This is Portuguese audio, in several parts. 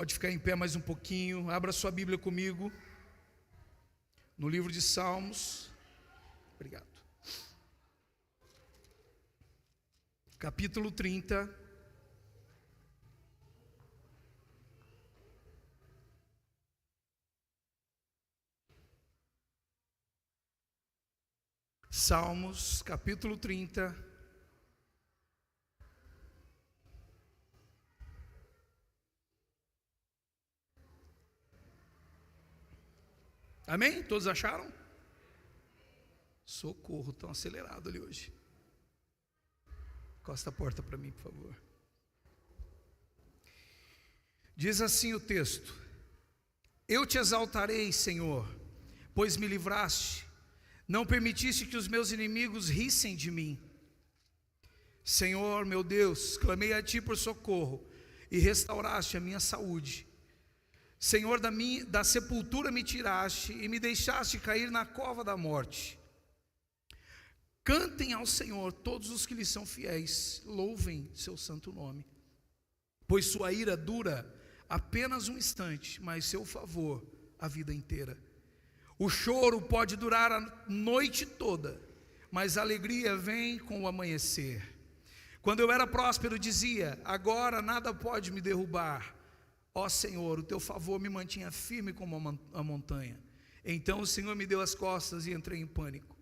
Pode ficar em pé mais um pouquinho. Abra sua Bíblia comigo no livro de Salmos. Obrigado. Capítulo 30. Salmos, capítulo 30. Amém? Todos acharam? Socorro, tão acelerado ali hoje. Encosta a porta para mim, por favor. Diz assim o texto: Eu te exaltarei, Senhor, pois me livraste, não permitiste que os meus inimigos rissem de mim. Senhor, meu Deus, clamei a ti por socorro e restauraste a minha saúde. Senhor, da sepultura me tiraste e me deixaste cair na cova da morte. Cantem ao Senhor todos os que lhe são fiéis, louvem seu santo nome. Pois sua ira dura apenas um instante, mas seu favor a vida inteira. O choro pode durar a noite toda, mas a alegria vem com o amanhecer. Quando eu era próspero dizia, agora nada pode me derrubar. Ó Senhor, o teu favor me mantinha firme como a montanha. Então o Senhor me deu as costas e entrei em pânico.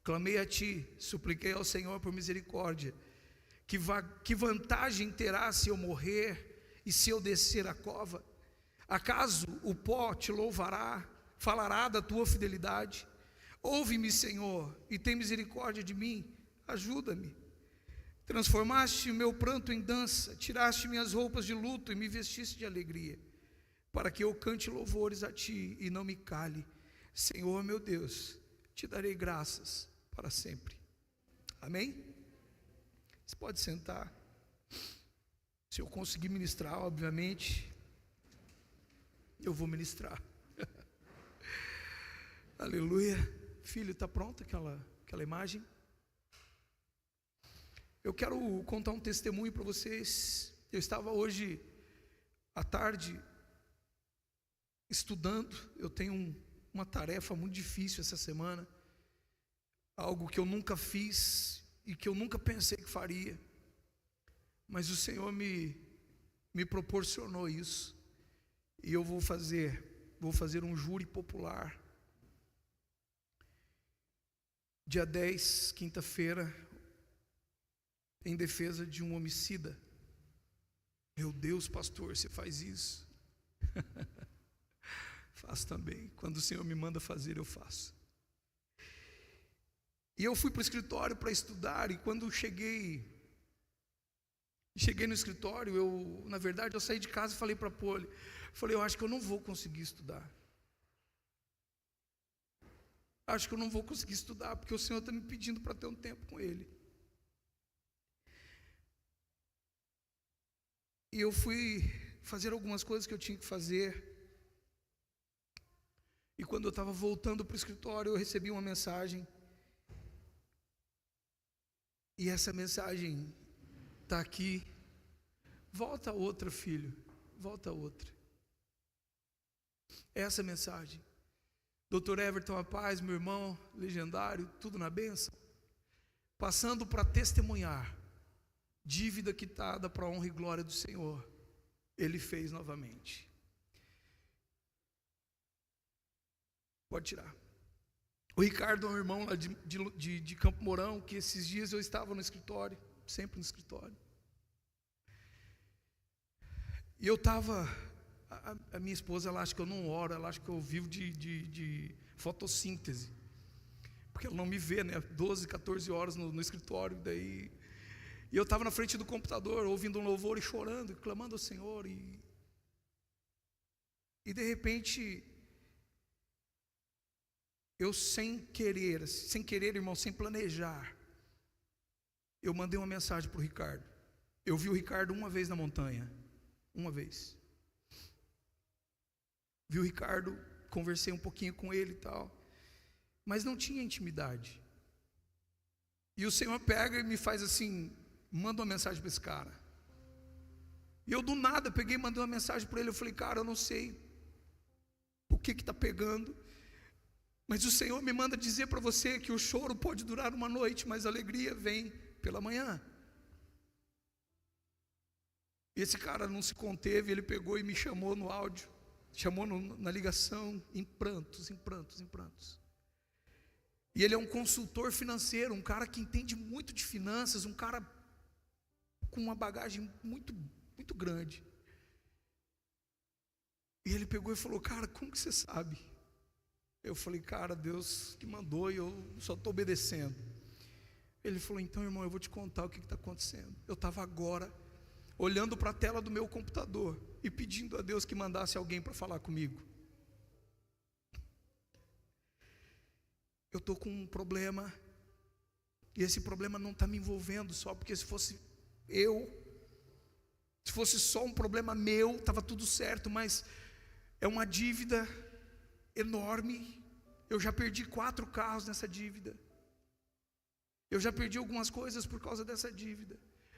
Clamei a ti, supliquei ao Senhor por misericórdia. Que vantagem terá se eu morrer e se eu descer a cova? Acaso o pó te louvará, falará da tua fidelidade? Ouve-me, Senhor, e tem misericórdia de mim, ajuda-me. Transformaste o meu pranto em dança, tiraste minhas roupas de luto e me vestiste de alegria, para que eu cante louvores a ti e não me cale. Senhor meu Deus, te darei graças para sempre. Amém? Você pode sentar. Se eu conseguir ministrar, obviamente, eu vou ministrar. Aleluia. Filho, está pronta aquela imagem? Eu quero contar um testemunho para vocês. Eu estava hoje à tarde estudando. Eu tenho uma tarefa muito difícil essa semana, algo que eu nunca fiz e que eu nunca pensei que faria, mas o Senhor me proporcionou isso, e eu vou fazer um júri popular dia 10, quinta-feira, em defesa de um homicida. Meu Deus, pastor, você faz isso? Faço também. Quando o Senhor me manda fazer, eu faço. E eu fui para o escritório para estudar, e quando cheguei no escritório, na verdade, eu saí de casa e falei para a Poli, eu acho que eu não vou conseguir estudar. Acho que eu não vou conseguir estudar, porque o Senhor está me pedindo para ter um tempo com Ele. E eu fui fazer algumas coisas que eu tinha que fazer. E quando eu estava voltando para o escritório, eu recebi uma mensagem. E essa mensagem está aqui. Volta outra, filho. Volta outra. Essa mensagem. Dr. Everton, a paz, meu irmão, legendário, tudo na bênção. Passando para testemunhar. Dívida quitada para a honra e glória do Senhor, Ele fez novamente. Pode tirar. O Ricardo é um irmão lá de Campo Mourão, que esses dias eu estava no escritório, sempre no escritório. E eu estava, a minha esposa, ela acha que eu não oro, ela acha que eu vivo de fotossíntese, porque ela não me vê, né, 12, 14 horas no escritório, daí... E eu estava na frente do computador, ouvindo um louvor e chorando, e clamando ao Senhor, e de repente, eu sem querer, irmão, sem planejar, eu mandei uma mensagem para o Ricardo. Eu vi o Ricardo uma vez na montanha, uma vez. Vi o Ricardo, conversei um pouquinho com ele e tal, mas não tinha intimidade. E o Senhor pega e me faz assim, manda uma mensagem para esse cara. E eu do nada peguei e mandei uma mensagem para ele. Eu falei: cara, eu não sei o que está pegando, mas o Senhor me manda dizer para você que o choro pode durar uma noite, mas a alegria vem pela manhã. E esse cara não se conteve, ele pegou e me chamou no áudio, chamou na ligação, em prantos, em prantos, em prantos. E ele é um consultor financeiro, um cara que entende muito de finanças, um cara com uma bagagem muito, muito grande. E ele pegou e falou: cara, como que você sabe? Eu falei: cara, Deus que mandou e eu só estou obedecendo. Ele falou: então, irmão, eu vou te contar o que está acontecendo. Eu estava agora olhando para a tela do meu computador e pedindo a Deus que mandasse alguém para falar comigo. Eu estou com um problema, e esse problema não está me envolvendo só, porque se fosse só um problema meu, estava tudo certo, mas é uma dívida enorme. Eu já perdi 4 carros nessa dívida, eu já perdi algumas coisas por causa dessa dívida,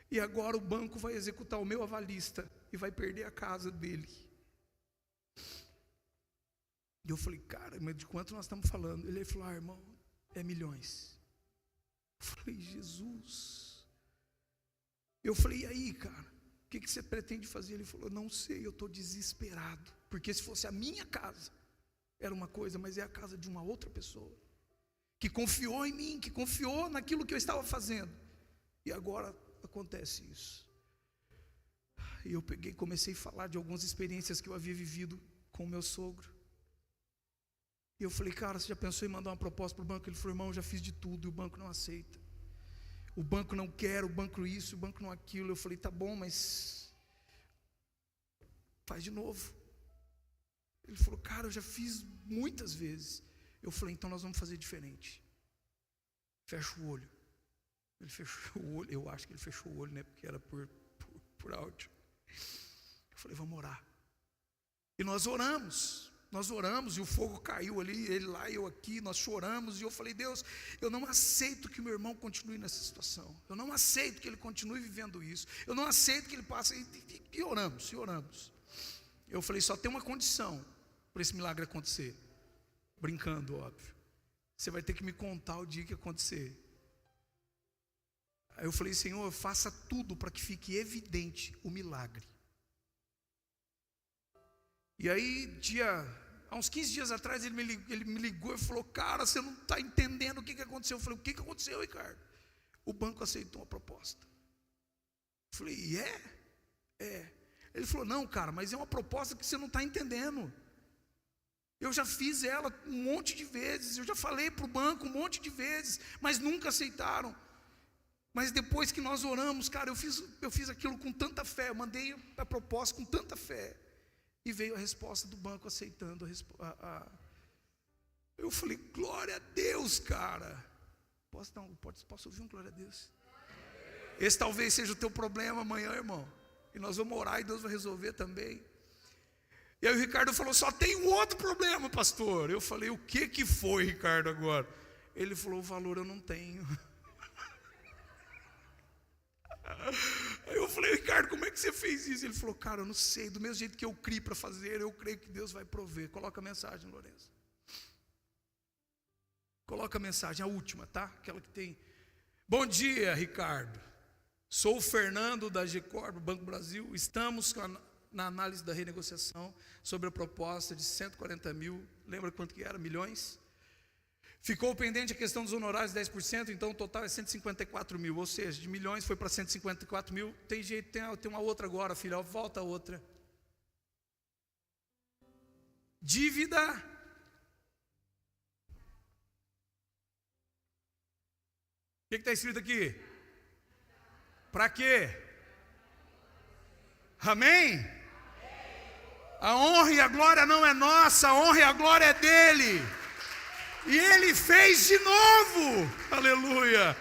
e agora o banco vai executar o meu avalista e vai perder a casa dele. E eu falei: cara, mas de quanto nós estamos falando? Ele falou: ah, irmão, é milhões. Eu falei: Jesus. Eu falei: e aí, cara, o que você pretende fazer? Ele falou: não sei, eu estou desesperado, porque se fosse a minha casa era uma coisa, mas é a casa de uma outra pessoa, que confiou em mim, que confiou naquilo que eu estava fazendo, e agora acontece isso. E eu peguei e comecei a falar de algumas experiências que eu havia vivido com o meu sogro. E eu falei: cara, você já pensou em mandar uma proposta para o banco? Ele falou: irmão, eu já fiz de tudo e o banco não aceita. O banco não quer, o banco isso, o banco não aquilo. Eu falei: tá bom, mas faz de novo. Ele falou: cara, eu já fiz muitas vezes. Eu falei: então nós vamos fazer diferente. Fecha o olho. Ele fechou o olho, eu acho que ele fechou o olho, né? Porque era por áudio. Eu falei: vamos orar. E nós oramos e o fogo caiu ali, ele lá e eu aqui, nós choramos, e eu falei: Deus, eu não aceito que meu irmão continue nessa situação, eu não aceito que ele continue vivendo isso, eu não aceito que ele passe, e oramos. Eu falei: só tem uma condição para esse milagre acontecer, brincando, óbvio, você vai ter que me contar o dia que acontecer. Aí eu falei: Senhor, faça tudo para que fique evidente o milagre. E aí, há uns 15 dias atrás, ele me ligou e falou: cara, você não está entendendo o que aconteceu. Eu falei: o que aconteceu, Ricardo? O banco aceitou a proposta. Eu falei: é. Ele falou: não, cara, mas é uma proposta que você não está entendendo. Eu já fiz ela um monte de vezes, eu já falei para o banco um monte de vezes, mas nunca aceitaram. Mas depois que nós oramos, cara, eu fiz aquilo com tanta fé, eu mandei a proposta com tanta fé, e veio a resposta do banco aceitando Eu falei: glória a Deus, cara. Posso ouvir um glória a Deus? Esse talvez seja o teu problema amanhã, irmão, e nós vamos orar e Deus vai resolver também. E aí o Ricardo falou: só tem um outro problema, pastor. Eu falei: o que foi, Ricardo, agora? Ele falou: o valor eu não tenho. Aí eu falei: Ricardo, como é que você fez isso? Ele falou: cara, eu não sei, do mesmo jeito que eu criei para fazer, eu creio que Deus vai prover. Coloca a mensagem, Lourenço. Coloca a mensagem, a última, tá? Aquela que tem: bom dia, Ricardo, sou o Fernando da G-Corp, Banco Brasil. Estamos na análise da renegociação sobre a proposta de 140 mil, lembra quanto que era? Milhões? Ficou pendente a questão dos honorários 10%, então o total é 154 mil, ou seja, de milhões foi para 154 mil, tem jeito, tem uma outra agora, filha, volta a outra. Dívida. O que está escrito aqui? Para quê? Amém? A honra e a glória não é nossa, a honra e a glória é dele. E ele fez de novo, aleluia.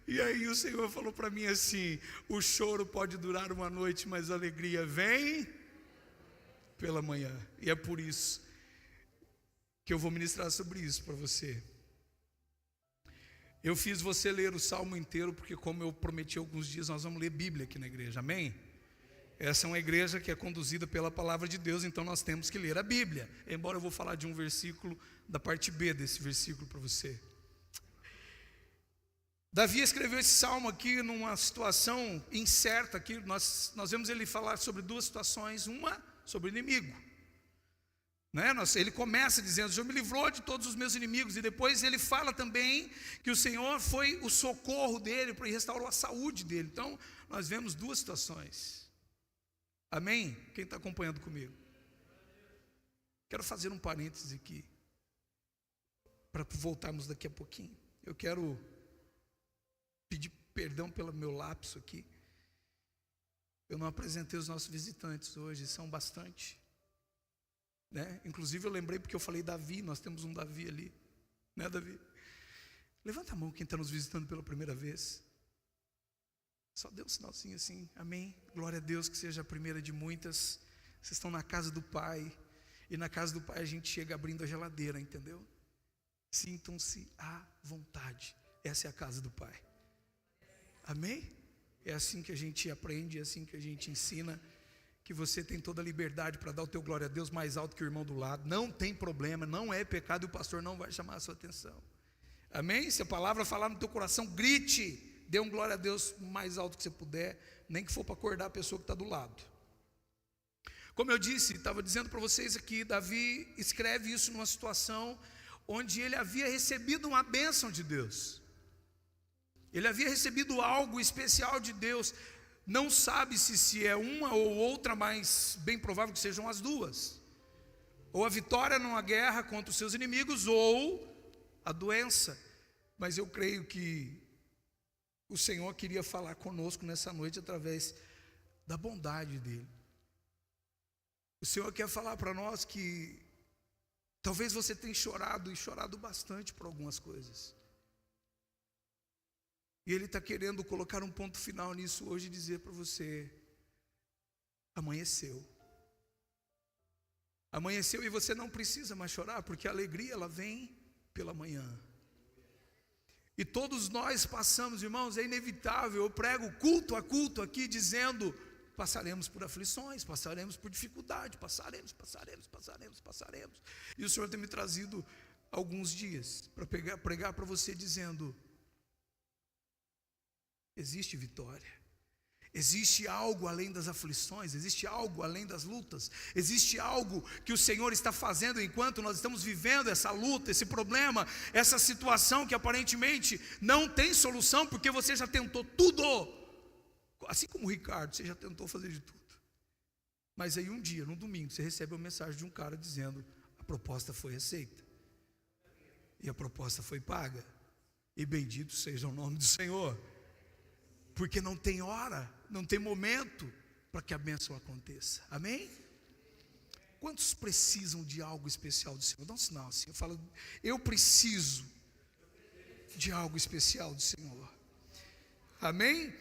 E aí o Senhor falou para mim assim: o choro pode durar uma noite, mas a alegria vem pela manhã. E é por isso que eu vou ministrar sobre isso para você. Eu fiz você ler o salmo inteiro, porque como eu prometi alguns dias, nós vamos ler Bíblia aqui na igreja, amém? Essa é uma igreja que é conduzida pela palavra de Deus, então nós temos que ler a Bíblia. Embora eu vou falar de um versículo, da parte B desse versículo para você. Davi escreveu esse salmo aqui numa situação incerta, aqui nós vemos ele falar sobre duas situações, uma sobre o inimigo. Ele começa dizendo: o Senhor me livrou de todos os meus inimigos, e depois ele fala também que o Senhor foi o socorro dele, para restaurar a saúde dele. Então nós vemos duas situações, amém? Quem está acompanhando comigo? Quero fazer um parêntese aqui, para voltarmos daqui a pouquinho. Eu quero pedir perdão pelo meu lapso aqui. Eu não apresentei os nossos visitantes hoje, são bastante, Inclusive eu lembrei porque eu falei Davi, nós temos um Davi ali, Davi? Levanta a mão quem está nos visitando pela primeira vez. Só dê um sinalzinho assim, amém? Glória a Deus, que seja a primeira de muitas. Vocês estão na casa do Pai, e na casa do Pai a gente chega abrindo a geladeira, entendeu? Sintam-se à vontade, essa é a casa do Pai, amém? É assim que a gente aprende, é assim que a gente ensina, que você tem toda a liberdade para dar o teu glória a Deus mais alto que o irmão do lado, não tem problema, não é pecado, e o pastor não vai chamar a sua atenção, amém? Se a palavra falar no teu coração, grite, dê um glória a Deus mais alto que você puder, nem que for para acordar a pessoa que está do lado. Como eu disse, estava dizendo para vocês aqui, Davi escreve isso numa situação onde ele havia recebido uma bênção de Deus, ele havia recebido algo especial de Deus. Não sabe-se se é uma ou outra, mas bem provável que sejam as duas, ou a vitória numa guerra contra os seus inimigos, ou a doença. Mas eu creio que o Senhor queria falar conosco nessa noite através da bondade dele. O Senhor quer falar para nós que talvez você tenha chorado, e chorado bastante por algumas coisas, e Ele está querendo colocar um ponto final nisso hoje e dizer para você: amanheceu. Amanheceu, e você não precisa mais chorar, porque a alegria ela vem pela manhã. E todos nós passamos, irmãos, é inevitável. Eu prego culto a culto aqui dizendo: passaremos por aflições, passaremos por dificuldade, passaremos. E o Senhor tem me trazido alguns dias para pregar para você dizendo: existe vitória, existe algo além das aflições, existe algo além das lutas, existe algo que o Senhor está fazendo enquanto nós estamos vivendo essa luta, esse problema, essa situação que aparentemente não tem solução, porque você já tentou tudo, assim como o Ricardo, você já tentou fazer de tudo. Mas aí um dia, no domingo, você recebe uma mensagem de um cara dizendo: a proposta foi aceita, e a proposta foi paga, e bendito seja o nome do Senhor. Porque não tem hora, não tem momento para que a bênção aconteça, amém? Quantos precisam de algo especial do Senhor? Dá um sinal assim, eu falo: eu preciso de algo especial do Senhor, amém?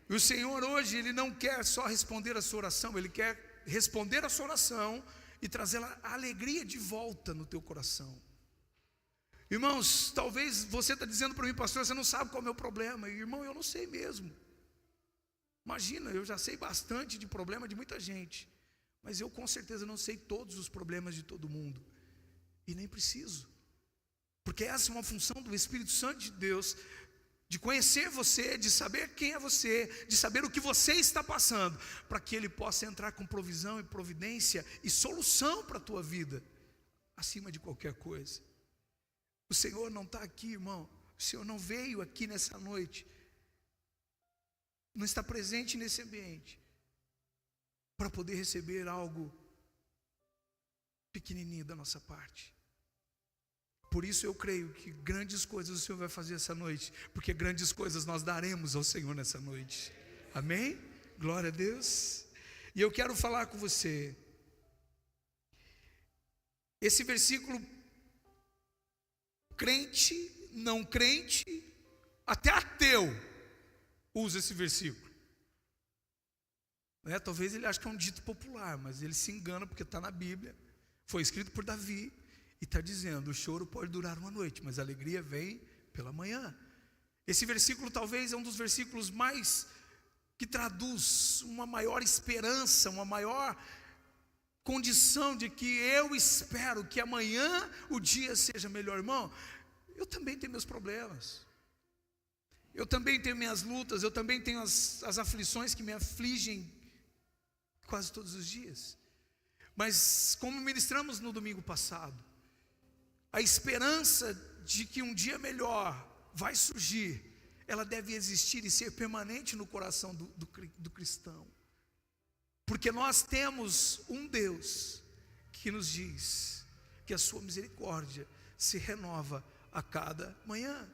E o Senhor hoje, Ele não quer só responder a sua oração, Ele quer responder a sua oração e trazer a alegria de volta no teu coração. Irmãos, talvez você está dizendo para mim: pastor, você não sabe qual é o meu problema. E, irmão, eu não sei mesmo. Imagina, eu já sei bastante de problema de muita gente, mas eu com certeza não sei todos os problemas de todo mundo, e nem preciso, porque essa é uma função do Espírito Santo de Deus, de conhecer você, de saber quem é você, de saber o que você está passando, para que Ele possa entrar com provisão e providência e solução para a tua vida, acima de qualquer coisa. O Senhor não está aqui, irmão, o Senhor não veio aqui nessa noite, não está presente nesse ambiente para poder receber algo pequenininho da nossa parte. Por isso eu creio que grandes coisas o Senhor vai fazer essa noite, porque grandes coisas nós daremos ao Senhor nessa noite, amém? Glória a Deus. E eu quero falar com você, esse versículo, crente, não crente, até ateu usa esse versículo, talvez ele ache que é um dito popular, mas ele se engana, porque está na Bíblia, foi escrito por Davi, e está dizendo: o choro pode durar uma noite, mas a alegria vem pela manhã. Esse versículo talvez é um dos versículos mais que traduz uma maior esperança, uma maior condição de que eu espero que amanhã o dia seja melhor. Irmão, eu também tenho meus problemas, eu também tenho minhas lutas, eu também tenho as aflições que me afligem quase todos os dias. Mas como ministramos no domingo passado, a esperança de que um dia melhor vai surgir, ela deve existir e ser permanente no coração do cristão. Porque nós temos um Deus que nos diz que a sua misericórdia se renova a cada manhã.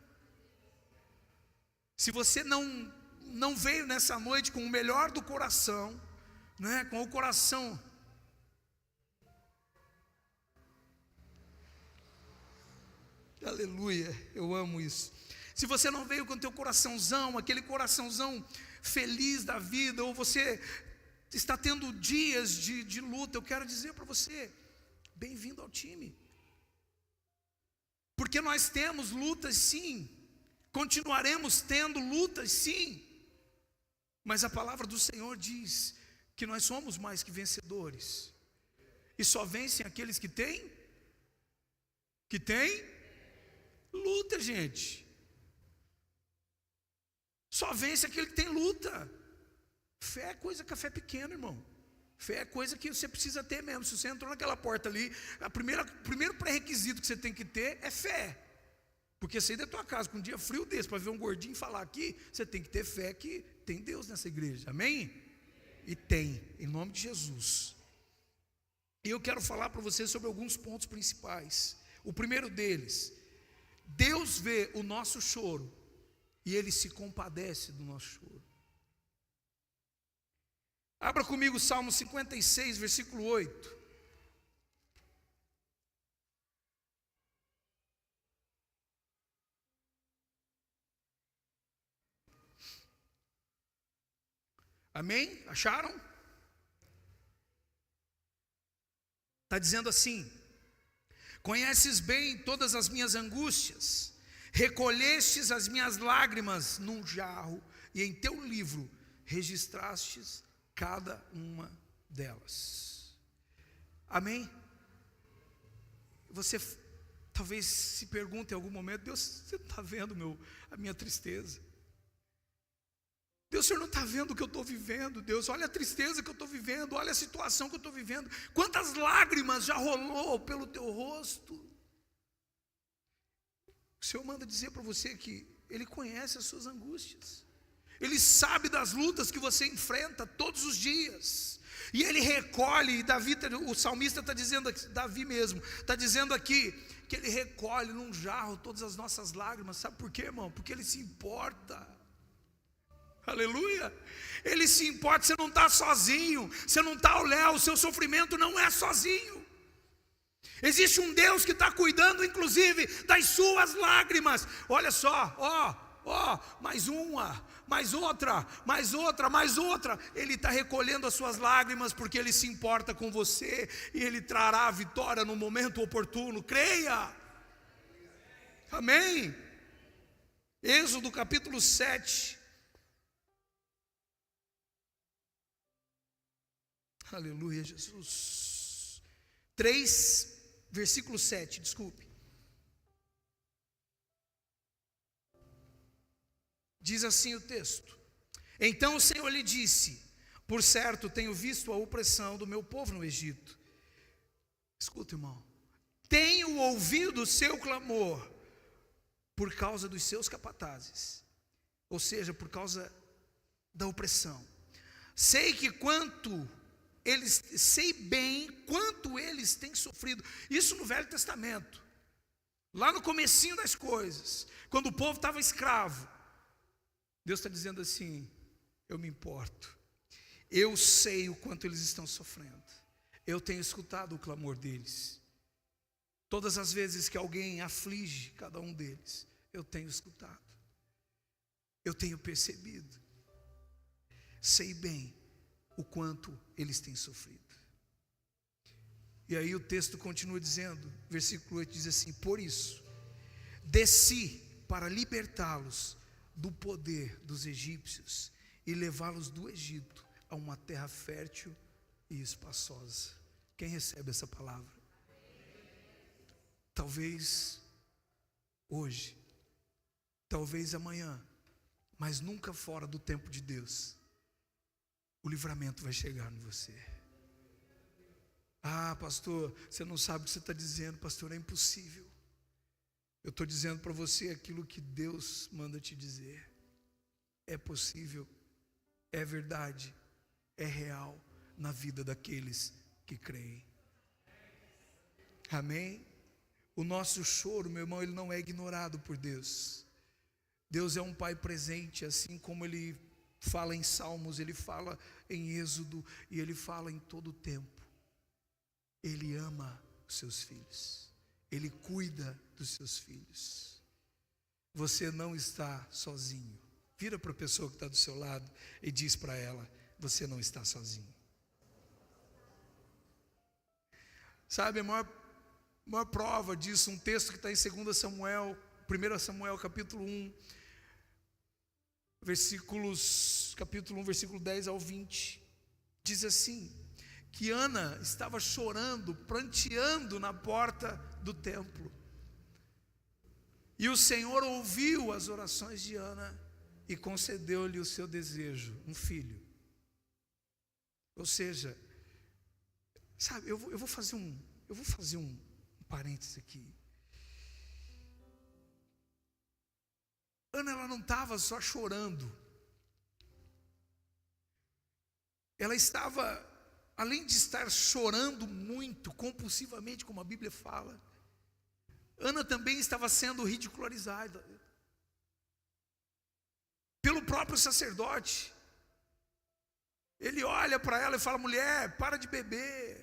Se você não veio nessa noite com o melhor do coração, né, com o coração aleluia, eu amo isso. Se você não veio com o teu coraçãozão, aquele coraçãozão feliz da vida, ou você está tendo dias de luta, eu quero dizer para você, bem-vindo ao time. Porque nós temos lutas sim, continuaremos tendo lutas sim, mas a palavra do Senhor diz que nós somos mais que vencedores, e só vencem aqueles que têm luta, gente. Só vence aquele que tem luta. Fé é coisa café pequeno, irmão. Fé é coisa que você precisa ter mesmo. Se você entrou naquela porta ali, o primeiro pré-requisito que você tem que ter é fé. Porque sair da tua casa com um dia frio desse, para ver um gordinho falar aqui, você tem que ter fé que tem Deus nessa igreja, amém? E tem, em nome de Jesus. E eu quero falar para você sobre alguns pontos principais. O primeiro deles, Deus vê o nosso choro e Ele se compadece do nosso choro. Abra comigo o Salmo 56, versículo 8. Amém? Acharam? Está dizendo assim: conheces bem todas as minhas angústias, recolhestes as minhas lágrimas num jarro, e em teu livro registrastes cada uma delas. Amém? Você talvez se pergunte em algum momento: Deus, você não está vendo a minha tristeza? Deus, o Senhor não está vendo o que eu estou vivendo? Deus, olha a tristeza que eu estou vivendo, olha a situação que eu estou vivendo, quantas lágrimas já rolou pelo teu rosto. O Senhor manda dizer para você que Ele conhece as suas angústias, Ele sabe das lutas que você enfrenta todos os dias, e Ele recolhe. E Davi, o salmista está dizendo aqui, Davi mesmo, está dizendo aqui, que Ele recolhe num jarro todas as nossas lágrimas. Sabe por quê, irmão? Porque Ele se importa. Aleluia, Ele se importa. Você não está sozinho, você não está ao léu, o seu sofrimento não é sozinho. Existe um Deus que está cuidando inclusive das suas lágrimas. Olha só, mais uma, mais outra, mais outra, mais outra. Ele está recolhendo as suas lágrimas porque Ele se importa com você, e Ele trará a vitória no momento oportuno. Creia, amém? Êxodo capítulo 7. Aleluia, Jesus. 3, versículo 7, desculpe. Diz assim o texto: então o Senhor lhe disse: por certo tenho visto a opressão do meu povo no Egito. Escuta, irmão, tenho ouvido o seu clamor por causa dos seus capatazes, ou seja, por causa da opressão. Sei bem quanto eles têm sofrido. Isso no Velho Testamento, lá no comecinho das coisas, quando o povo estava escravo. Deus está dizendo assim: eu me importo, eu sei o quanto eles estão sofrendo, eu tenho escutado o clamor deles. Todas as vezes que alguém aflige cada um deles, eu tenho escutado, eu tenho percebido, sei bem o quanto eles têm sofrido. E aí o texto continua dizendo, versículo 8 diz assim: por isso desci para libertá-los do poder dos egípcios e levá-los do Egito a uma terra fértil e espaçosa. Quem recebe essa palavra? Talvez hoje, talvez amanhã, mas nunca fora do tempo de Deus, o livramento vai chegar em você. Ah, pastor, você não sabe o que você está dizendo. Pastor, é impossível. Eu estou dizendo para você aquilo que Deus manda te dizer. É possível, é verdade, é real na vida daqueles que creem. Amém? O nosso choro, meu irmão, ele não é ignorado por Deus. Deus é um Pai presente, assim como Ele fala em Salmos, Ele fala em Êxodo e Ele fala em todo o tempo. Ele ama os seus filhos, Ele cuida dos seus filhos. Você não está sozinho. Vira para a pessoa que está do seu lado e diz para ela: você não está sozinho. Sabe, a maior prova disso, um texto que está em 2 Samuel, 1 Samuel capítulo 1, capítulo 1, versículo 10 ao 20, diz assim, que Ana estava chorando, pranteando na porta do templo, e o Senhor ouviu as orações de Ana, e concedeu-lhe o seu desejo, um filho. Ou seja, sabe, eu vou fazer um parênteses aqui. Ana, ela não estava só chorando, ela estava, além de estar chorando muito, compulsivamente, como a Bíblia fala, Ana também estava sendo ridicularizada pelo próprio sacerdote. Ele olha para ela e fala: mulher, para de beber,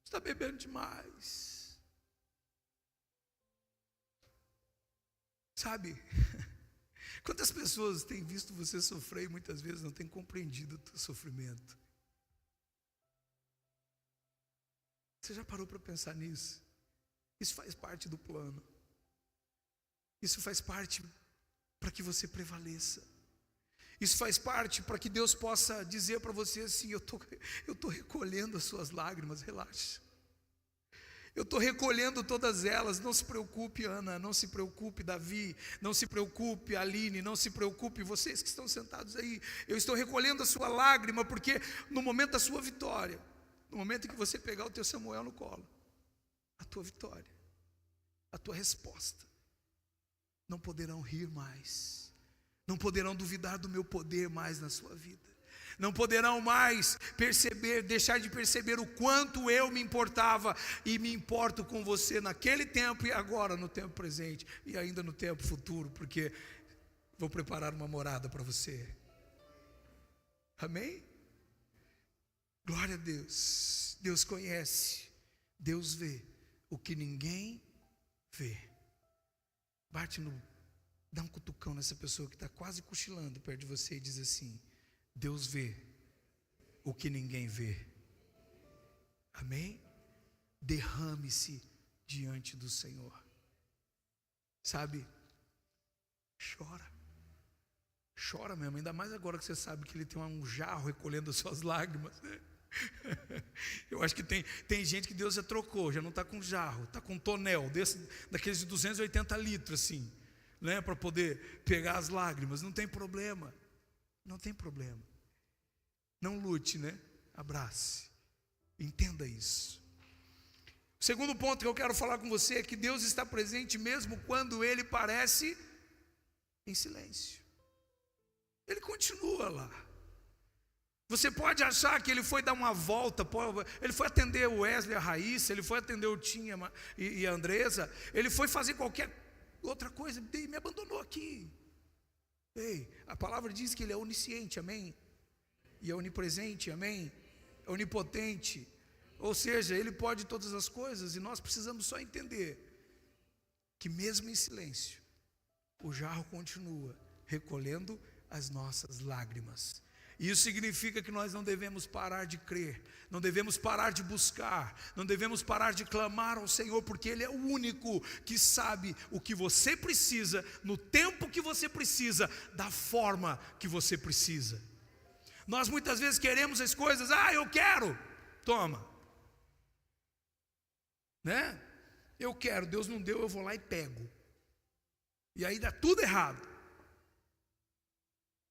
você está bebendo demais. Sabe, quantas pessoas têm visto você sofrer e muitas vezes não têm compreendido o teu sofrimento? Você já parou para pensar nisso? Isso faz parte do plano. Isso faz parte para que você prevaleça. Isso faz parte para que Deus possa dizer para você assim: eu estou recolhendo as suas lágrimas, relaxa. Eu estou recolhendo todas elas, não se preocupe, Ana, não se preocupe, Davi, não se preocupe, Aline, não se preocupe, vocês que estão sentados aí, eu estou recolhendo a sua lágrima, porque no momento da sua vitória, no momento em que você pegar o teu Samuel no colo, a tua vitória, a tua resposta, não poderão rir mais, não poderão duvidar do meu poder mais na sua vida, não poderão mais deixar de perceber o quanto eu me importava e me importo com você naquele tempo e agora no tempo presente e ainda no tempo futuro, porque vou preparar uma morada para você. Amém? Glória a Deus. Deus conhece, Deus vê o que ninguém vê. Dá um cutucão nessa pessoa que está quase cochilando perto de você e diz assim: Deus vê o que ninguém vê. Amém? Derrame-se diante do Senhor. Sabe? Chora mesmo, ainda mais agora que você sabe que Ele tem um jarro recolhendo as suas lágrimas, né? Eu acho que tem gente que Deus já trocou, já não está com jarro, está com um tonel, daqueles de 280 litros assim, né? Para poder pegar as lágrimas, não tem problema. Não tem problema. Não lute, né? Abrace. Entenda isso. O segundo ponto que eu quero falar com você é que Deus está presente mesmo quando Ele parece em silêncio. Ele continua lá. Você pode achar que Ele foi dar uma volta, Ele foi atender o Wesley, a Raíssa, Ele foi atender o Tim e a Andresa, Ele foi fazer qualquer outra coisa, e me abandonou aqui. Ei, a palavra diz que Ele é onisciente, amém? E é onipresente, amém? É onipotente, ou seja, Ele pode todas as coisas, e nós precisamos só entender que mesmo em silêncio, o jarro continua recolhendo as nossas lágrimas, Isso significa que nós não devemos parar de crer, não devemos parar de buscar, não devemos parar de clamar ao Senhor, porque Ele é o único que sabe o que você precisa, no tempo que você precisa, da forma que você precisa. Nós muitas vezes queremos as coisas, eu quero, toma, né? Eu quero, Deus não deu, eu vou lá e pego, e aí dá tudo errado,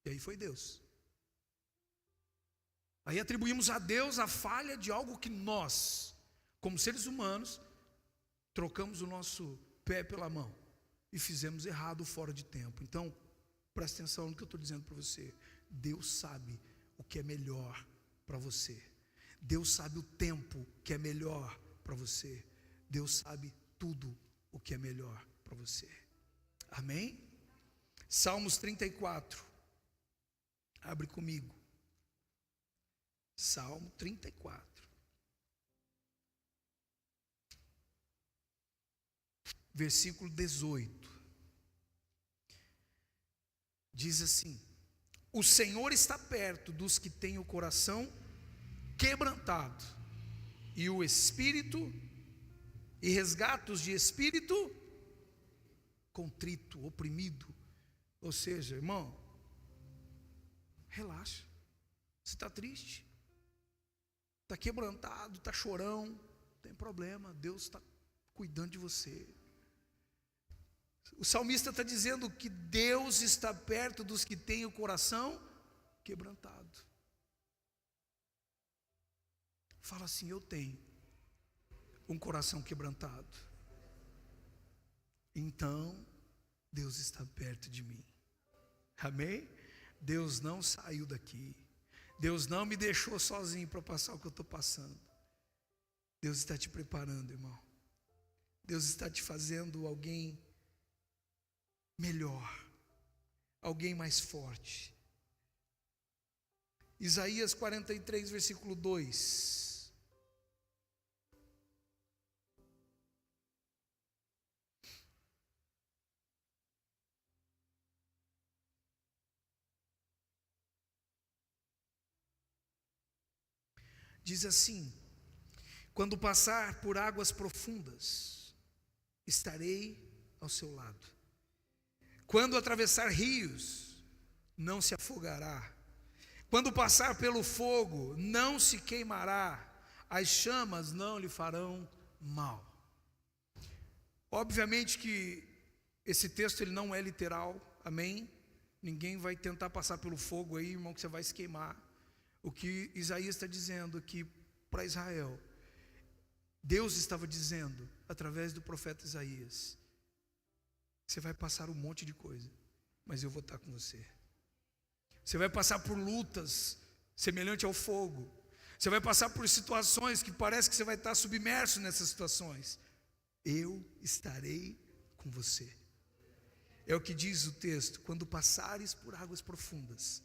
e aí foi Deus. Aí atribuímos a Deus a falha de algo que nós, como seres humanos, trocamos o nosso pé pela mão e fizemos errado fora de tempo. Então, presta atenção no que eu estou dizendo para você. Deus sabe o que é melhor para você. Deus sabe o tempo que é melhor para você. Deus sabe tudo o que é melhor para você. Amém? Salmos 34. Abre comigo. Salmo 34. Versículo 18. Diz assim: o Senhor está perto dos que têm o coração quebrantado, e o espírito, e resgata os de espírito contrito, oprimido. Ou seja, irmão, relaxa. Você está triste, está quebrantado, está chorão, não tem problema, Deus está cuidando de você. O salmista está dizendo que Deus está perto dos que têm o coração quebrantado. Fala assim: eu tenho um coração quebrantado, então Deus está perto de mim. Amém? Deus não saiu daqui, Deus não me deixou sozinho para passar o que eu estou passando. Deus está te preparando, irmão. Deus está te fazendo alguém melhor, alguém mais forte. Isaías 43, versículo 2. Diz assim: quando passar por águas profundas, estarei ao seu lado. Quando atravessar rios, não se afogará. Quando passar pelo fogo, não se queimará. As chamas não lhe farão mal. Obviamente que esse texto ele não é literal, amém? Ninguém vai tentar passar pelo fogo aí, irmão, que você vai se queimar. O que Isaías está dizendo aqui para Israel, Deus estava dizendo através do profeta Isaías: você vai passar um monte de coisa, mas eu vou estar com você. Você vai passar por lutas semelhante ao fogo. Você vai passar por situações que parece que você vai estar submerso nessas situações. Eu estarei com você. É o que diz o texto: quando passares por águas profundas,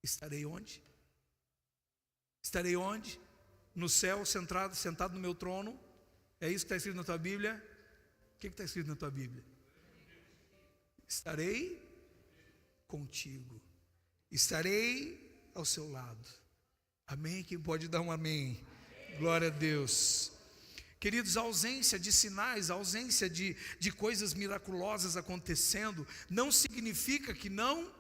estarei onde? Estarei onde? No céu, sentado no meu trono. É isso que está escrito na tua Bíblia? O que está escrito na tua Bíblia? Estarei contigo, estarei ao seu lado. Amém? Quem pode dar um amém? Glória a Deus. Queridos, a ausência de sinais, a ausência de coisas miraculosas acontecendo, não significa que não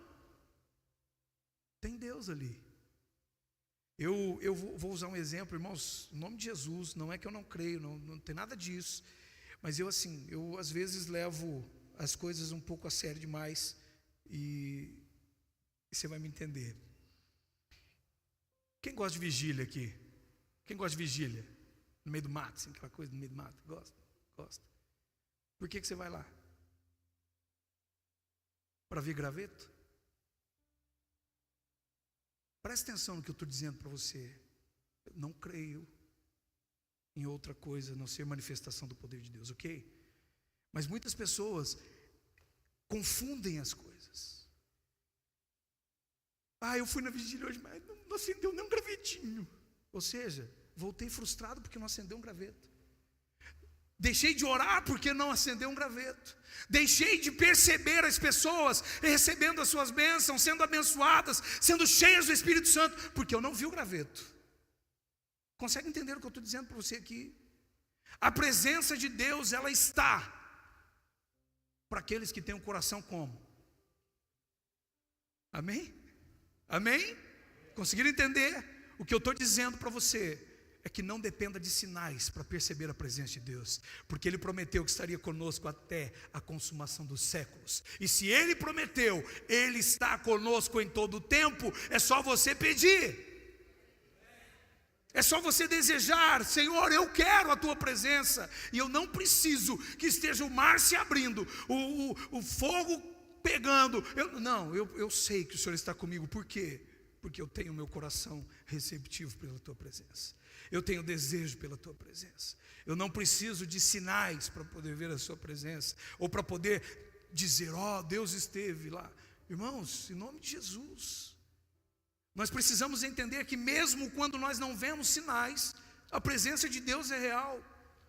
tem Deus ali. Eu vou usar um exemplo, irmãos, em nome de Jesus. Não é que eu não creio, não tem nada disso, mas eu às vezes levo as coisas um pouco a sério demais, e você vai me entender. Quem gosta de vigília aqui? Quem gosta de vigília? No meio do mato, assim, aquela coisa no meio do mato. Gosta. Por que você vai lá? Para ver graveto? Presta atenção no que eu estou dizendo para você. Eu não creio em outra coisa a não ser manifestação do poder de Deus, ok? Mas muitas pessoas confundem as coisas. Eu fui na vigília hoje, mas não acendeu nem um gravetinho. Ou seja, voltei frustrado porque não acendeu um graveto. Deixei de orar porque não acendeu um graveto. Deixei de perceber as pessoas recebendo as suas bênçãos, sendo abençoadas, sendo cheias do Espírito Santo, porque eu não vi o graveto. Consegue entender o que eu estou dizendo para você aqui? A presença de Deus, ela está para aqueles que têm o coração como? Amém? Amém? Conseguiram entender? O que eu estou dizendo para você é que não dependa de sinais para perceber a presença de Deus, porque Ele prometeu que estaria conosco até a consumação dos séculos, e se Ele prometeu, Ele está conosco em todo o tempo. É só você pedir, é só você desejar: Senhor, eu quero a Tua presença, e eu não preciso que esteja o mar se abrindo, o fogo pegando, eu sei que o Senhor está comigo. Por quê? Porque eu tenho meu coração receptivo pela Tua presença, eu tenho desejo pela Tua presença. Eu não preciso de sinais para poder ver a Sua presença, ou para poder dizer: ó, Deus esteve lá. Irmãos, em nome de Jesus, nós precisamos entender que mesmo quando nós não vemos sinais, a presença de Deus é real.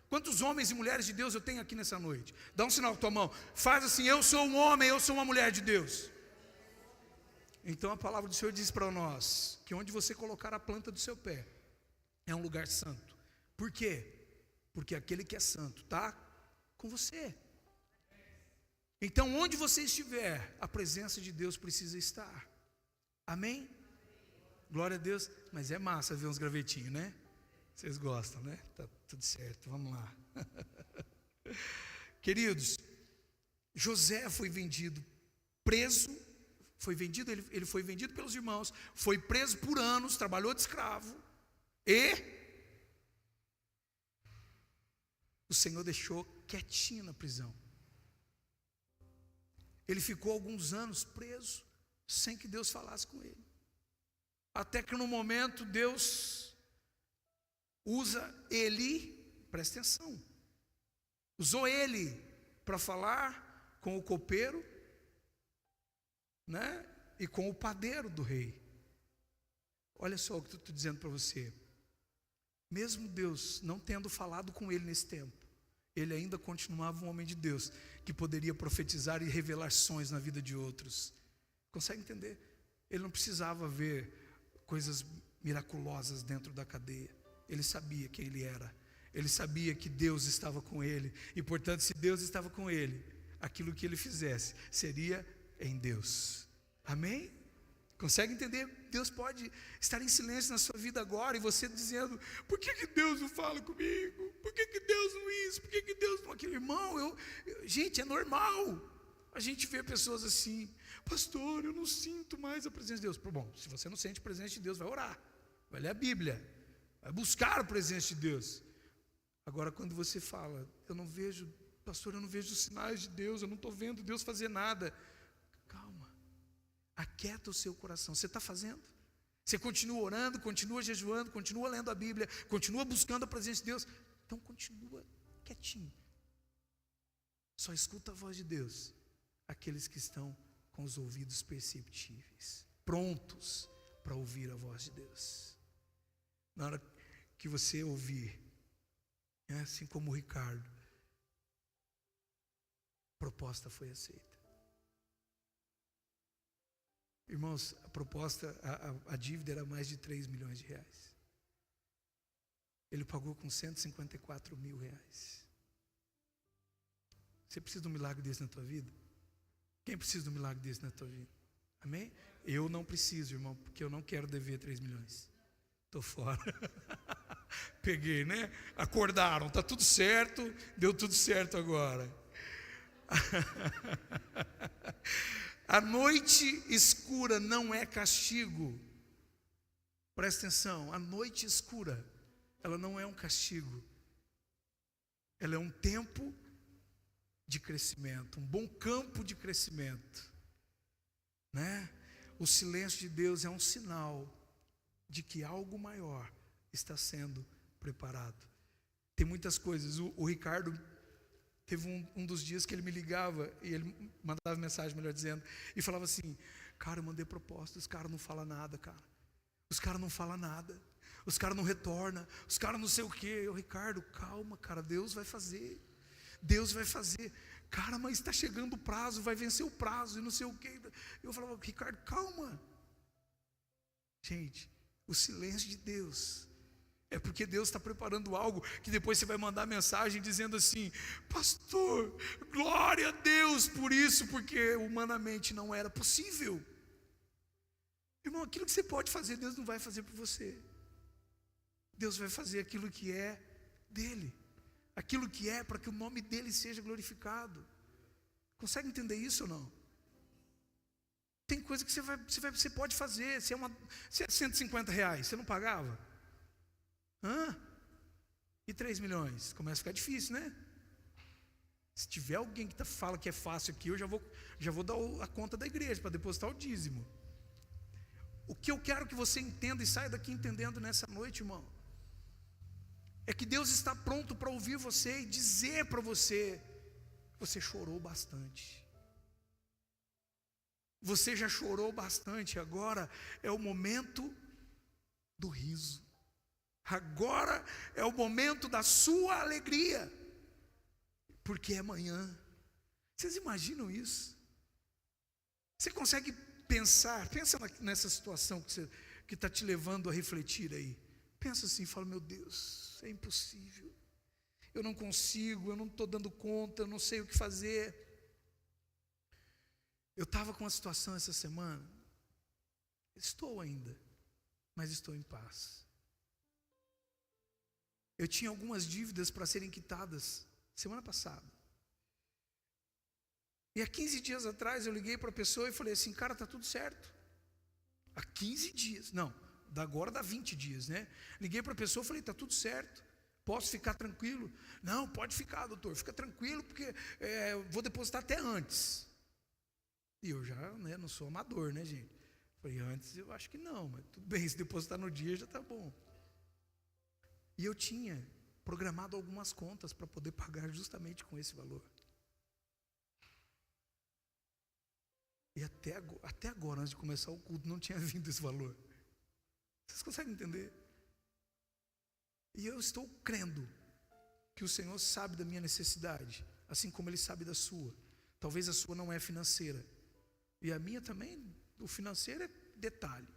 Quantos homens e mulheres de Deus eu tenho aqui nessa noite? Dá um sinal com a tua mão, faz assim: eu sou um homem, eu sou uma mulher de Deus. Então a palavra do Senhor diz para nós que onde você colocar a planta do seu pé é um lugar santo. Por quê? Porque aquele que é santo está com você. Então onde você estiver, a presença de Deus precisa estar. Amém? Glória a Deus. Mas é massa ver uns gravetinhos, né? Vocês gostam, né? Tá tudo certo, vamos lá. Queridos, José foi vendido, preso. Ele foi vendido pelos irmãos, foi preso por anos, trabalhou de escravo, e o Senhor deixou quietinho na prisão. Ele ficou alguns anos preso, sem que Deus falasse com ele, até que no momento Deus usa ele, presta atenção, usou ele para falar com o copeiro, né? E com o padeiro do rei. Olha só o que eu estou dizendo para você. Mesmo Deus não tendo falado com ele nesse tempo, ele ainda continuava um homem de Deus, que poderia profetizar e revelar sonhos na vida de outros. Consegue entender? Ele não precisava ver coisas miraculosas dentro da cadeia. Ele sabia quem ele era, ele sabia que Deus estava com ele, e portanto, se Deus estava com ele, aquilo que ele fizesse seria em Deus. Amém? Consegue entender? Deus pode estar em silêncio na sua vida agora, e você dizendo: por que Deus não fala comigo? Por que Deus não isso? Por que Deus não aquilo? Irmão, gente, é normal a gente ver pessoas assim: pastor, eu não sinto mais a presença de Deus. Bom, se você não sente a presença de Deus, vai orar, vai ler a Bíblia, vai buscar a presença de Deus. Agora, quando você fala: eu não vejo, pastor, eu não vejo sinais de Deus, eu não estou vendo Deus fazer nada. Calma, aquieta o seu coração. Você está fazendo? Você continua orando, continua jejuando, continua lendo a Bíblia, continua buscando a presença de Deus? Então continua quietinho. Só escuta a voz de Deus aqueles que estão com os ouvidos perceptíveis, prontos para ouvir a voz de Deus. Na hora que você ouvir, assim como o Ricardo, a proposta foi aceita. Irmãos, a proposta, a dívida era mais de 3 milhões de reais. Ele pagou com 154 mil reais. Você precisa de um milagre desse na tua vida? Quem precisa de um milagre desse na tua vida? Amém? Eu não preciso, irmão, porque eu não quero dever 3 milhões. Estou fora. Peguei, né? Acordaram, está tudo certo, deu tudo certo agora. A noite escura não é castigo. Presta atenção, a noite escura, ela não é um castigo. Ela é um tempo de crescimento, um bom campo de crescimento, né? O silêncio de Deus é um sinal de que algo maior está sendo preparado. Tem muitas coisas. O Ricardo teve um dos dias que ele me ligava, e ele mandava mensagem, melhor dizendo, e falava assim: cara, eu mandei proposta, os caras não falam nada, cara. Os caras não falam nada. os caras não retornam, os caras não sei o quê. Ricardo, calma, cara, Deus vai fazer. Deus vai fazer. Cara, mas está chegando o prazo, vai vencer o prazo e não sei o quê. Eu falava, Ricardo, calma. Gente, o silêncio de Deus é porque Deus está preparando algo que depois você vai mandar mensagem dizendo assim: pastor, glória a Deus por isso, porque humanamente não era possível. Irmão, aquilo que você pode fazer, Deus não vai fazer por você. Deus vai fazer aquilo que é dele, aquilo que é para que o nome dele seja glorificado. Consegue entender isso ou não? Tem coisa que você pode fazer. Se é R$150, você não pagava? E 3 milhões? Começa a ficar difícil, né? Se tiver alguém que fala que é fácil aqui, eu já vou dar a conta da igreja para depositar o dízimo. O que eu quero que você entenda e saia daqui entendendo nessa noite, irmão, é que Deus está pronto para ouvir você e dizer para você: você chorou bastante. Você já chorou bastante, agora é o momento do riso. Agora é o momento da sua alegria, porque é amanhã. Vocês imaginam isso? Você consegue pensar? Pensa nessa situação que está te levando a refletir aí. Pensa assim, fala: meu Deus, é impossível, eu não consigo, eu não estou dando conta, eu não sei o que fazer. Eu estava com uma situação essa semana, estou ainda, mas estou em paz. Eu tinha algumas dívidas para serem quitadas semana passada. E há 15 dias atrás eu liguei para a pessoa e falei assim: cara, está tudo certo. Há 15 dias, não, agora dá 20 dias, né? Liguei para a pessoa e falei: está tudo certo, posso ficar tranquilo? Não, pode ficar, doutor, fica tranquilo, porque vou depositar até antes. E eu já, não sou amador, né, gente? Falei: antes eu acho que não, mas tudo bem, se depositar no dia já está bom. E eu tinha programado algumas contas para poder pagar justamente com esse valor. E até agora, antes de começar o culto, não tinha vindo esse valor. Vocês conseguem entender? E eu estou crendo que o Senhor sabe da minha necessidade, assim como Ele sabe da sua. Talvez a sua não é financeira, e a minha também, o financeiro é detalhe.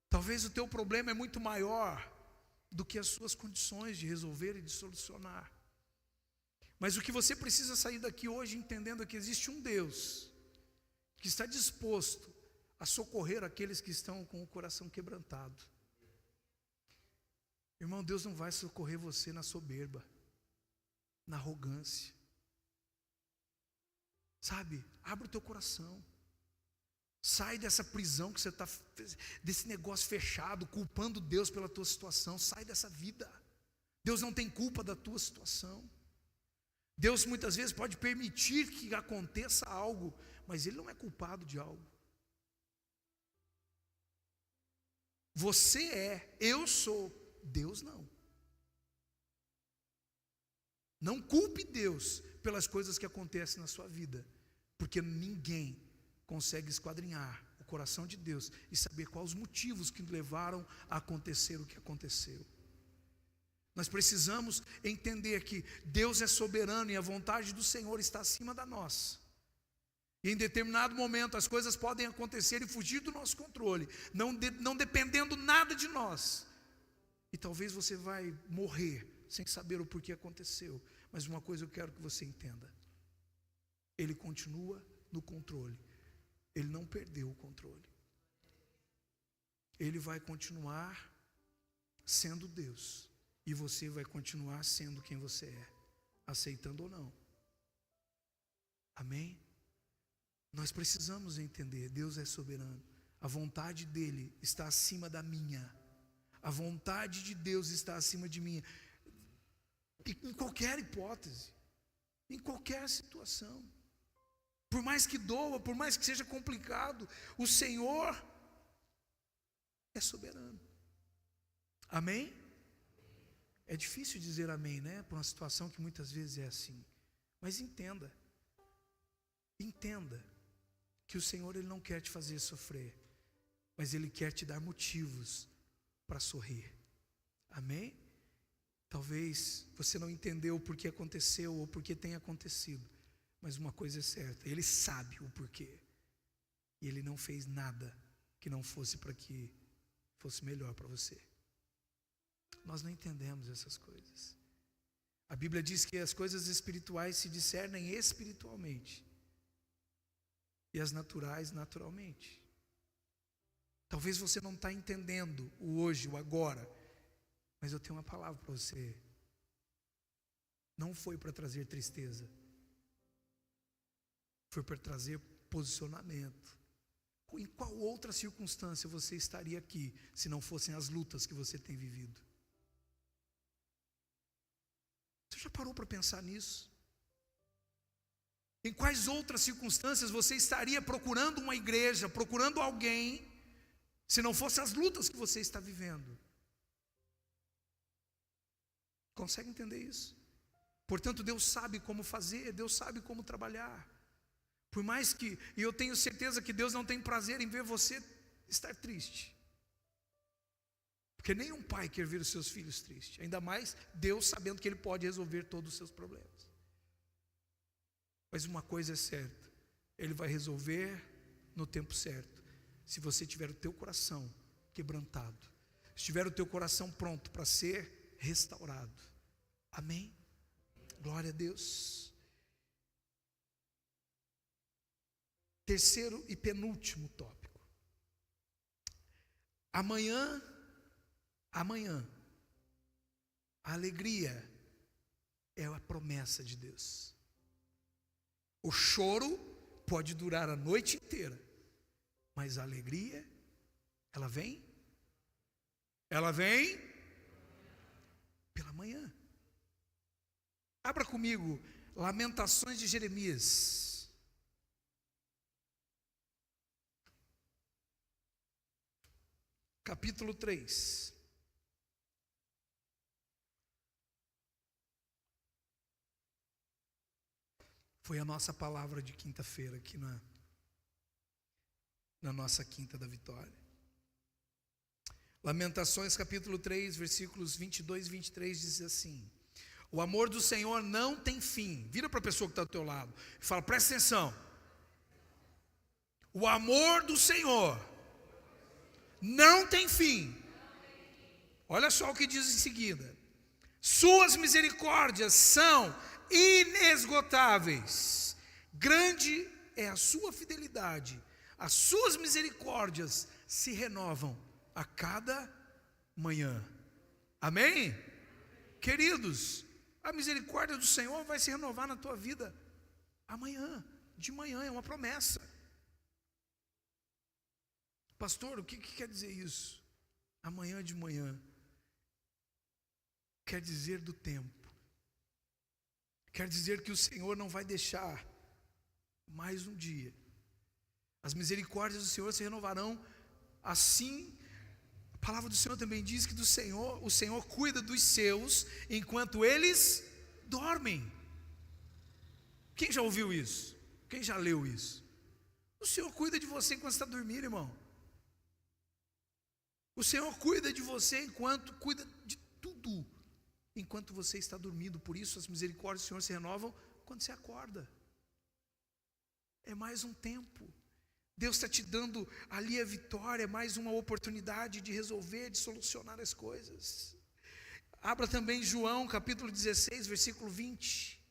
Talvez o teu problema é muito maior do que as suas condições de resolver e de solucionar. Mas o que você precisa sair daqui hoje entendendo é que existe um Deus que está disposto a socorrer aqueles que estão com o coração quebrantado. Irmão, Deus não vai socorrer você na soberba, na arrogância. Sabe, abre o teu coração. Sai dessa prisão que você está, desse negócio fechado, culpando Deus pela tua situação. Sai dessa vida. Deus não tem culpa da tua situação. Deus muitas vezes pode permitir que aconteça algo, mas Ele não é culpado de algo. Você é, eu sou, Deus não. Não culpe Deus pelas coisas que acontecem na sua vida, porque ninguém consegue esquadrinhar o coração de Deus e saber quais os motivos que levaram a acontecer o que aconteceu. Nós precisamos entender que Deus é soberano e a vontade do Senhor está acima da nossa. E em determinado momento as coisas podem acontecer e fugir do nosso controle, não dependendo nada de nós. E talvez você vai morrer sem saber o porquê aconteceu. Mas uma coisa eu quero que você entenda: Ele continua no controle. Ele não perdeu o controle. Ele vai continuar sendo Deus. E você vai continuar sendo quem você é, aceitando ou não. Amém? Nós precisamos entender: Deus é soberano. A vontade dEle está acima da minha. A vontade de Deus está acima de mim. Em qualquer hipótese, em qualquer situação. Por mais que doa, por mais que seja complicado, o Senhor é soberano. Amém? É difícil dizer amém, né? Por uma situação que muitas vezes é assim. Mas entenda que o Senhor, Ele não quer te fazer sofrer, mas Ele quer te dar motivos para sorrir. Amém? Talvez você não entendeu o porquê aconteceu ou porquê tem acontecido, mas uma coisa é certa, Ele sabe o porquê, e Ele não fez nada que não fosse para que fosse melhor para você. Nós não entendemos essas coisas. A Bíblia diz que as coisas espirituais se discernem espiritualmente e as naturais naturalmente. Talvez você não está entendendo o hoje, o agora, mas eu tenho uma palavra para você. Não foi para trazer tristeza, foi para trazer posicionamento. Em qual outra circunstância você estaria aqui, se não fossem as lutas que você tem vivido? Você já parou para pensar nisso? Em quais outras circunstâncias você estaria procurando uma igreja, procurando alguém, se não fossem as lutas que você está vivendo? Consegue entender isso? Portanto, Deus sabe como fazer, Deus sabe como trabalhar. Por mais que, e eu tenho certeza que Deus não tem prazer em ver você estar triste. Porque nenhum pai quer ver os seus filhos tristes. Ainda mais Deus sabendo que Ele pode resolver todos os seus problemas. Mas uma coisa é certa, Ele vai resolver no tempo certo. Se você tiver o teu coração quebrantado, se tiver o teu coração pronto para ser restaurado. Amém? Glória a Deus. Terceiro e penúltimo tópico. Amanhã, a alegria é a promessa de Deus. O choro pode durar a noite inteira, mas a alegria, ela vem pela manhã. Abra comigo Lamentações de Jeremias. Capítulo 3. Foi a nossa palavra de quinta-feira aqui na nossa quinta da vitória. Lamentações capítulo 3, versículos 22 e 23 diz assim: o amor do Senhor não tem fim. Vira para a pessoa que está do teu lado e fala, presta atenção. O amor do Senhor não tem fim. Olha só o que diz em seguida: suas misericórdias são inesgotáveis, grande é a sua fidelidade, as suas misericórdias se renovam a cada manhã. Amém? Queridos, a misericórdia do Senhor vai se renovar na tua vida amanhã, de manhã, é uma promessa. Pastor, o que quer dizer isso? Amanhã de manhã quer dizer do tempo. Quer dizer que o Senhor não vai deixar mais um dia. As misericórdias do Senhor se renovarão. Assim, a palavra do Senhor também diz que o Senhor cuida dos seus enquanto eles dormem. Quem já ouviu isso? Quem já leu isso? O Senhor cuida de você enquanto está dormindo, irmão. O Senhor cuida de você cuida de tudo enquanto você está dormindo. Por isso as misericórdias do Senhor se renovam quando você acorda. É mais um tempo. Deus está te dando ali a vitória, mais uma oportunidade de resolver, de solucionar as coisas. Abra também João capítulo 16, versículo 20.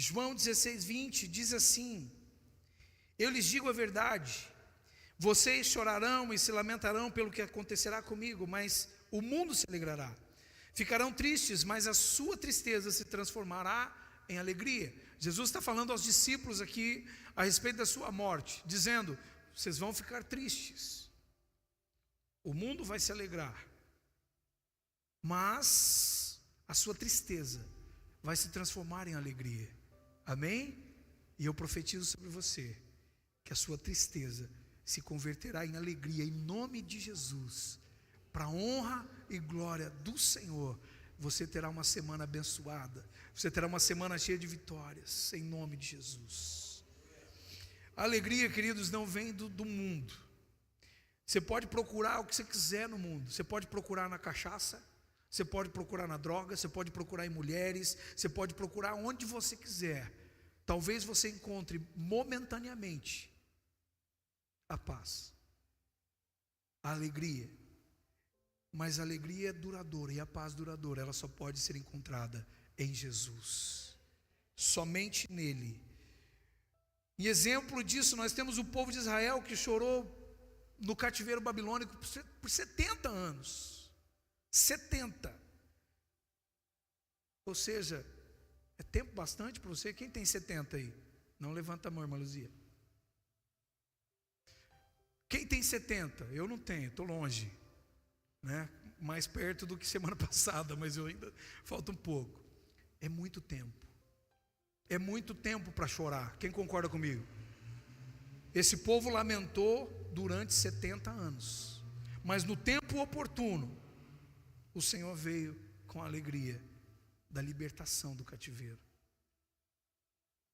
João 16, 20 diz assim: eu lhes digo a verdade, vocês chorarão e se lamentarão pelo que acontecerá comigo, mas o mundo se alegrará. Ficarão tristes, mas a sua tristeza se transformará em alegria. Jesus está falando aos discípulos aqui a respeito da sua morte, dizendo: vocês vão ficar tristes, o mundo vai se alegrar, mas a sua tristeza vai se transformar em alegria. Amém? E eu profetizo sobre você que a sua tristeza se converterá em alegria, em nome de Jesus, para a honra e glória do Senhor. Você terá uma semana abençoada, você terá uma semana cheia de vitórias, em nome de Jesus. A alegria, queridos, não vem do mundo. Você pode procurar o que você quiser no mundo, você pode procurar na cachaça, você pode procurar na droga, você pode procurar em mulheres, você pode procurar onde você quiser. Talvez você encontre momentaneamente a paz, a alegria, mas a alegria é duradoura e a paz duradoura, ela só pode ser encontrada em Jesus, somente nele. E exemplo disso, nós temos o povo de Israel que chorou no cativeiro babilônico por 70 anos. 70. Ou seja, é tempo bastante para você? Quem tem 70 aí? Não levanta a mão, irmã Luzia. Quem tem 70? Eu não tenho, estou longe, né? Mais perto do que semana passada, mas eu ainda falta um pouco. É muito tempo. É muito tempo para chorar. Quem concorda comigo? Esse povo lamentou durante 70 anos, mas no tempo oportuno, o Senhor veio com a alegria da libertação do cativeiro.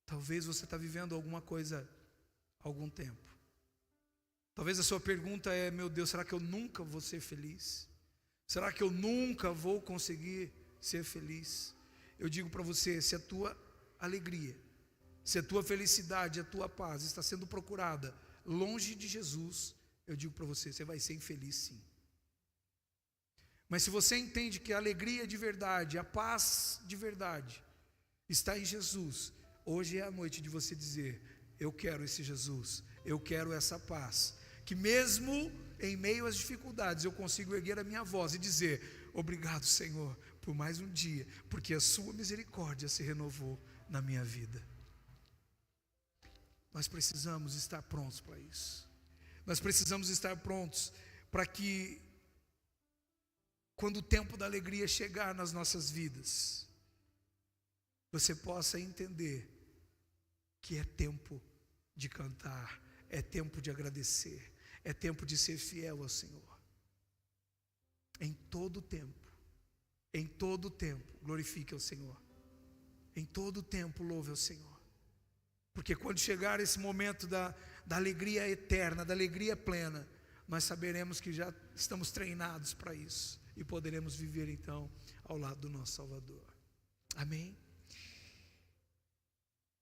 Talvez você está vivendo alguma coisa há algum tempo. Talvez a sua pergunta é: meu Deus, será que eu nunca vou ser feliz? Será que eu nunca vou conseguir ser feliz? Eu digo para você, se a tua alegria, se a tua felicidade, a tua paz está sendo procurada longe de Jesus, eu digo para você, você vai ser infeliz sim. Mas se você entende que a alegria de verdade, a paz de verdade está em Jesus, hoje é a noite de você dizer: eu quero esse Jesus, eu quero essa paz, que mesmo em meio às dificuldades eu consigo erguer a minha voz e dizer: obrigado, Senhor, por mais um dia, porque a sua misericórdia se renovou na minha vida. Nós precisamos estar prontos para isso. Nós precisamos estar prontos para que, quando o tempo da alegria chegar nas nossas vidas, você possa entender que é tempo de cantar, é tempo de agradecer, é tempo de ser fiel ao Senhor. Em todo tempo, glorifique ao Senhor. Em todo tempo, louve ao Senhor. Porque quando chegar esse momento da alegria eterna, da alegria plena, nós saberemos que já estamos treinados para isso e poderemos viver então ao lado do nosso Salvador. Amém?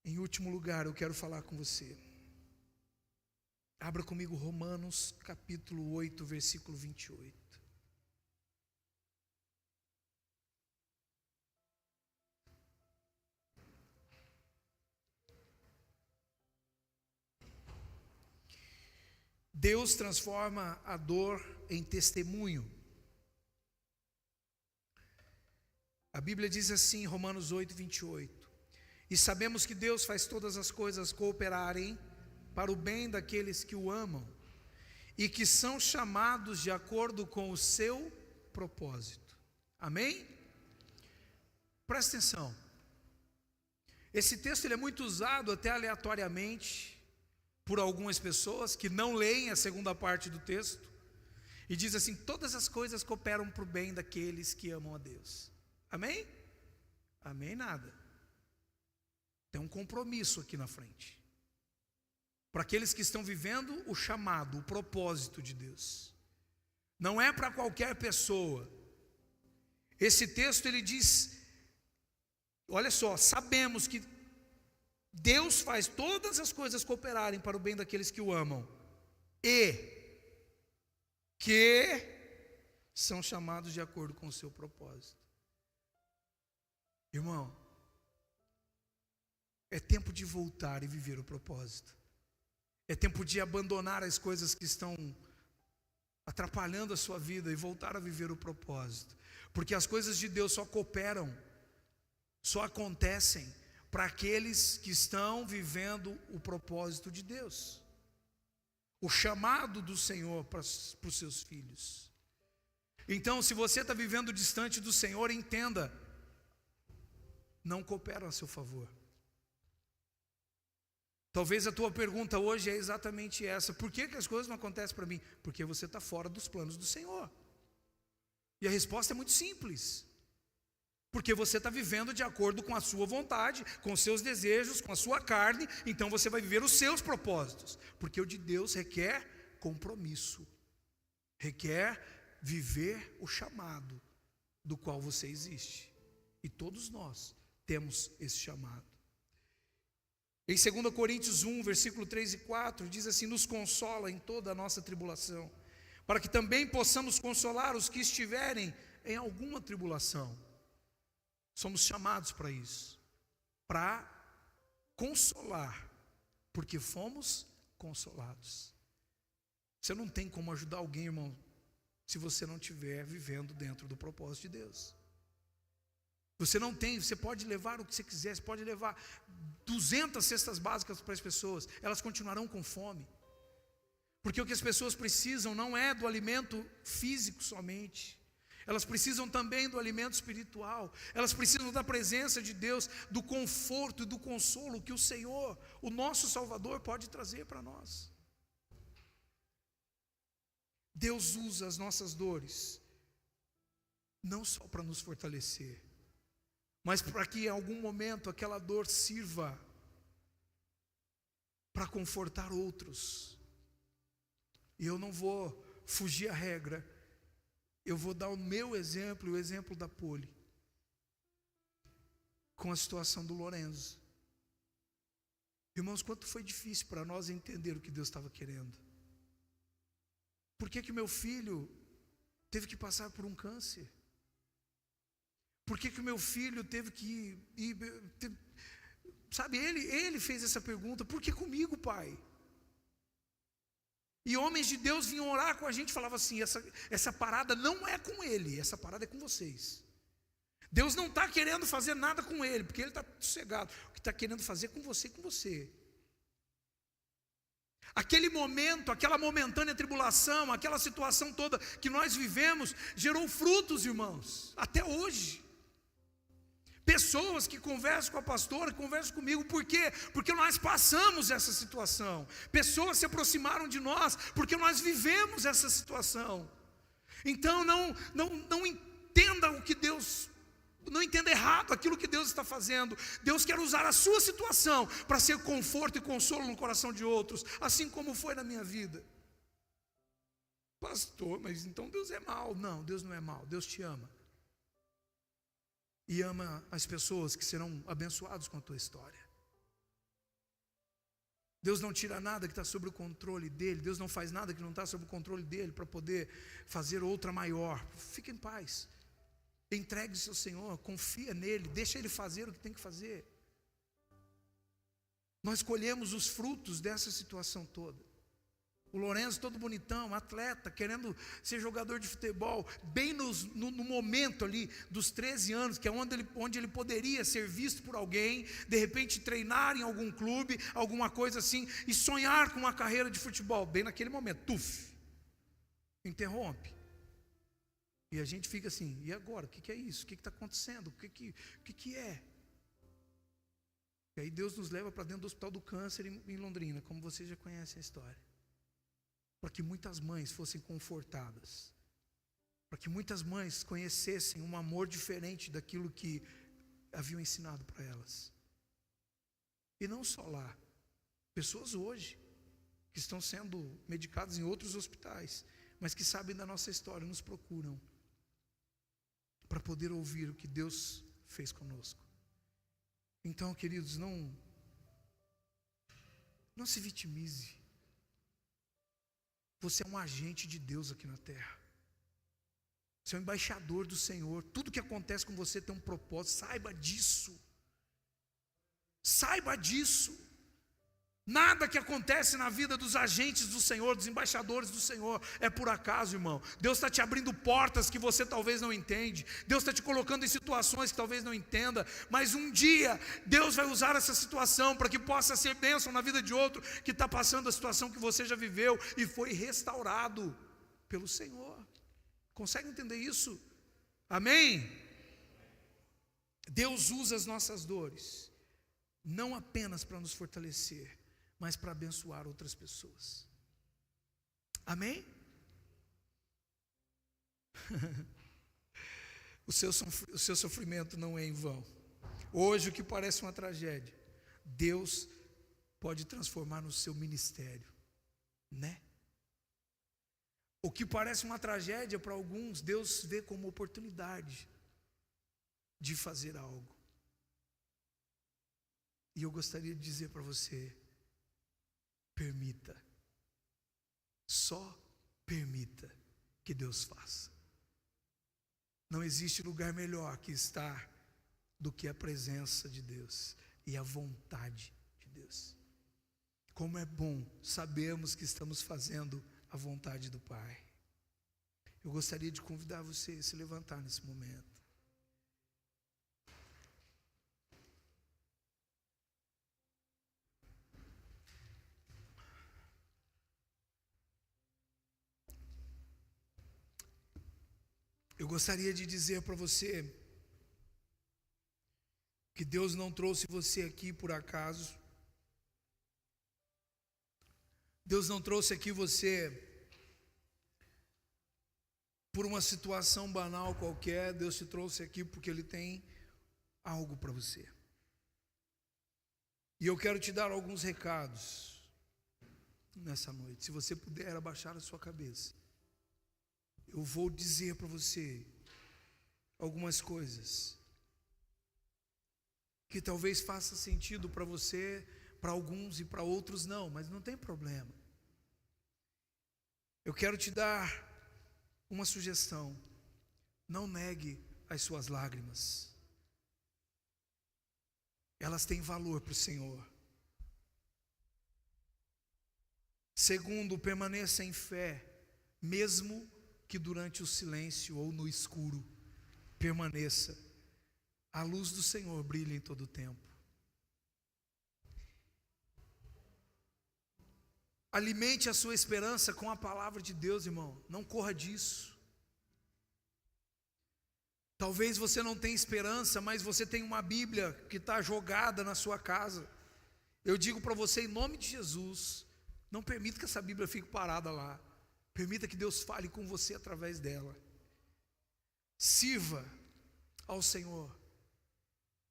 Em último lugar, eu quero falar com você. Abra comigo Romanos capítulo 8, versículo 28. Deus transforma a dor em testemunho. A Bíblia diz assim, Romanos 8, 28. E sabemos que Deus faz todas as coisas cooperarem para o bem daqueles que o amam e que são chamados de acordo com o seu propósito. Amém? Presta atenção. Esse texto ele é muito usado até aleatoriamente por algumas pessoas que não leem a segunda parte do texto e diz assim: todas as coisas cooperam para o bem daqueles que amam a Deus. Amém? Amém nada. Tem um compromisso aqui na frente. Para aqueles que estão vivendo o chamado, o propósito de Deus. Não é para qualquer pessoa. Esse texto ele diz, olha só, sabemos que Deus faz todas as coisas cooperarem para o bem daqueles que o amam e que são chamados de acordo com o seu propósito. Irmão, é tempo de voltar e viver o propósito. É tempo de abandonar as coisas que estão atrapalhando a sua vida e voltar a viver o propósito. Porque as coisas de Deus só cooperam, só acontecem para aqueles que estão vivendo o propósito de Deus. O chamado do Senhor para os seus filhos. Então, se você está vivendo distante do Senhor, entenda, não coopera a seu favor. Talvez a tua pergunta hoje é exatamente essa: por que as coisas não acontecem para mim? Porque você está fora dos planos do Senhor. E a resposta é muito simples: porque você está vivendo de acordo com a sua vontade, com os seus desejos, com a sua carne. Então você vai viver os seus propósitos, porque o de Deus requer compromisso, requer viver o chamado do qual você existe. E todos nós temos esse chamado. Em 2 Coríntios 1, versículo 3 e 4, diz assim: nos consola em toda a nossa tribulação, para que também possamos consolar os que estiverem em alguma tribulação. Somos chamados para isso, para consolar, porque fomos consolados. Você não tem como ajudar alguém, irmão, se você não estiver vivendo dentro do propósito de Deus. Você não tem, você pode levar o que você quiser, você pode levar 200 cestas básicas para as pessoas, elas continuarão com fome. Porque o que as pessoas precisam não é do alimento físico somente, elas precisam também do alimento espiritual, elas precisam da presença de Deus, do conforto e do consolo que o Senhor, o nosso Salvador, pode trazer para nós. Deus usa as nossas dores, não só para nos fortalecer, mas para que em algum momento aquela dor sirva para confortar outros. E eu não vou fugir à regra, eu vou dar o meu exemplo e o exemplo da Poli, com a situação do Lorenzo. Irmãos, quanto foi difícil para nós entender o que Deus estava querendo. Por que meu filho teve que passar por um câncer? Por que o meu filho teve que ir, sabe, ele fez essa pergunta: por que comigo, pai? E homens de Deus vinham orar com a gente e falavam assim: essa parada não é com ele, essa parada é com vocês. Deus não está querendo fazer nada com ele, porque ele está sossegado. O que está querendo fazer é com você e com você. Aquele momento, aquela momentânea tribulação, aquela situação toda que nós vivemos, gerou frutos, irmãos, até hoje. Pessoas que conversam com a pastora, que conversam comigo, por quê? Porque nós passamos essa situação. Pessoas se aproximaram de nós, porque nós vivemos essa situação. Então não entenda o que Deus, não entenda errado aquilo que Deus está fazendo. Deus quer usar a sua situação para ser conforto e consolo no coração de outros, assim como foi na minha vida. Pastor, mas então Deus é mau? Não, Deus não é mau, Deus te ama. E ama as pessoas que serão abençoadas com a tua história. Deus não tira nada que está sob o controle dele. Deus não faz nada que não está sob o controle dele para poder fazer outra maior. Fique em paz. Entregue-se ao Senhor, confia nele, deixa ele fazer o que tem que fazer. Nós colhemos os frutos dessa situação toda. O Lorenzo todo bonitão, atleta, querendo ser jogador de futebol, bem no momento ali dos 13 anos, que é onde ele poderia ser visto por alguém, de repente treinar em algum clube, alguma coisa assim, e sonhar com uma carreira de futebol. Bem naquele momento, interrompe. E a gente fica assim: e agora? O que é isso? O que está acontecendo? O que é? E aí Deus nos leva para dentro do Hospital do Câncer em Londrina, como vocês já conhecem a história. Para que muitas mães fossem confortadas, para que muitas mães conhecessem um amor diferente daquilo que haviam ensinado para elas. E não só lá, pessoas hoje que estão sendo medicadas em outros hospitais, mas que sabem da nossa história, nos procuram para poder ouvir o que Deus fez conosco. Então, queridos, não se vitimize. Você é um agente de Deus aqui na terra. Você é um embaixador do Senhor. Tudo que acontece com você tem um propósito. Saiba disso. Saiba disso. Nada que acontece na vida dos agentes do Senhor, dos embaixadores do Senhor, é por acaso, irmão. Deus está te abrindo portas que você talvez não entende. Deus está te colocando em situações que talvez não entenda. Mas um dia, Deus vai usar essa situação para que possa ser bênção na vida de outro que está passando a situação que você já viveu e foi restaurado pelo Senhor. Consegue entender isso? Amém? Deus usa as nossas dores não apenas para nos fortalecer, mas para abençoar outras pessoas. Amém? O seu sofrimento não é em vão. Hoje o que parece uma tragédia, Deus pode transformar no seu ministério, né? O que parece uma tragédia para alguns, Deus vê como oportunidade de fazer algo. E eu gostaria de dizer para você, permita, só permita que Deus faça. Não existe lugar melhor que estar do que a presença de Deus e a vontade de Deus. Como é bom sabermos que estamos fazendo a vontade do Pai. Eu gostaria de convidar você a se levantar nesse momento. Eu gostaria de dizer para você que Deus não trouxe você aqui por acaso. Deus não trouxe aqui você por uma situação banal qualquer. Deus te trouxe aqui porque Ele tem algo para você. E eu quero te dar alguns recados nessa noite. Se você puder abaixar a sua cabeça, eu vou dizer para você algumas coisas que talvez faça sentido para você, para alguns e para outros não, mas não tem problema. Eu quero te dar uma sugestão: não negue as suas lágrimas, elas têm valor para o Senhor. Segundo, permaneça em fé, mesmo que durante o silêncio ou no escuro, permaneça. A luz do Senhor brilha em todo o tempo. Alimente a sua esperança com a palavra de Deus, irmão. Não corra disso. Talvez você não tenha esperança, mas você tem uma Bíblia que está jogada na sua casa. Eu digo para você, em nome de Jesus, não permita que essa Bíblia fique parada lá. Permita que Deus fale com você através dela. Sirva ao Senhor,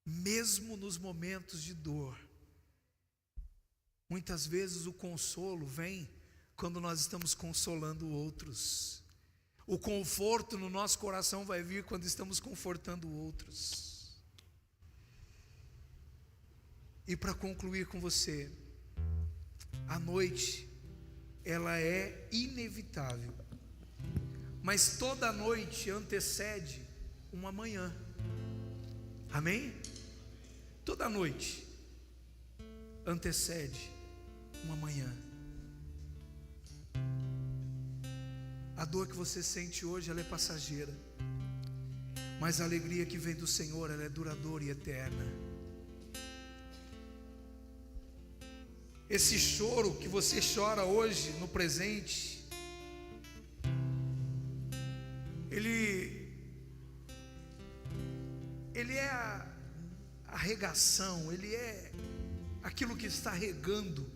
mesmo nos momentos de dor. Muitas vezes o consolo vem quando nós estamos consolando outros. O conforto no nosso coração vai vir quando estamos confortando outros. E para concluir com você, a noite, ela é inevitável, mas toda noite antecede uma manhã. Amém? Toda noite antecede uma manhã. A dor que você sente hoje, ela é passageira, mas a alegria que vem do Senhor, ela é duradoura e eterna. Esse choro que você chora hoje, no presente, ele é a regação, ele é aquilo que está regando